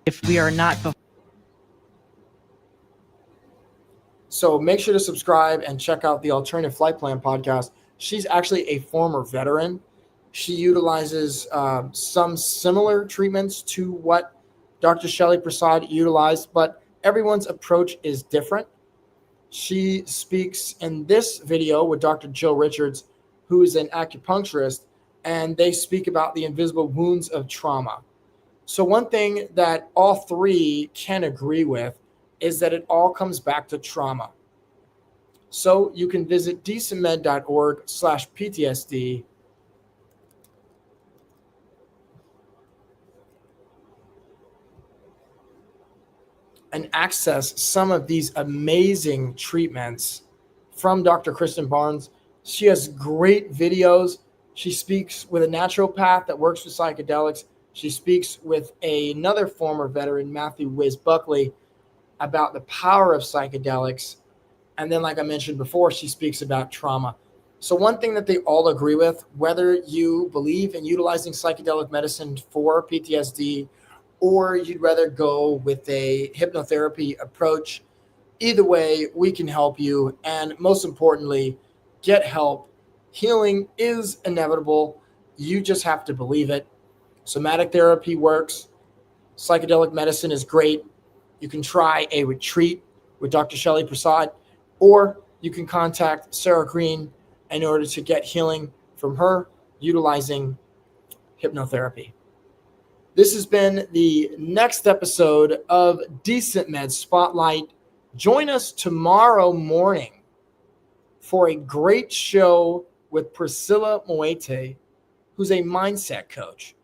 if we are not So make sure to subscribe and check out the Alternative Flight Plan podcast. She's actually a former veteran. She utilizes some similar treatments to what Dr. Shelley Prasad utilized, but everyone's approach is different. She speaks in this video with Dr. Jill Richards, who is an acupuncturist, and they speak about the invisible wounds of trauma. So one thing that all three can agree with is that it all comes back to trauma. So you can visit DecentMed.org/PTSD and access some of these amazing treatments from Dr. Kristen Barnes. She has great videos. She speaks with a naturopath that works with psychedelics. She speaks with another former veteran, Matthew Wiz Buckley, about the power of psychedelics. And then, like I mentioned before, she speaks about trauma. So one thing that they all agree with, whether you believe in utilizing psychedelic medicine for PTSD or you'd rather go with a hypnotherapy approach, either way, we can help you. And most importantly, get help. Healing is inevitable. You just have to believe it. Somatic therapy works. Psychedelic medicine is great. You can try a retreat with Dr. Shelley Prasad, or you can contact Sarah Green in order to get healing from her utilizing hypnotherapy. This has been the next episode of DecentMed Spotlight. Join us tomorrow morning for a great show with Priscilla Moete, who's a mindset coach.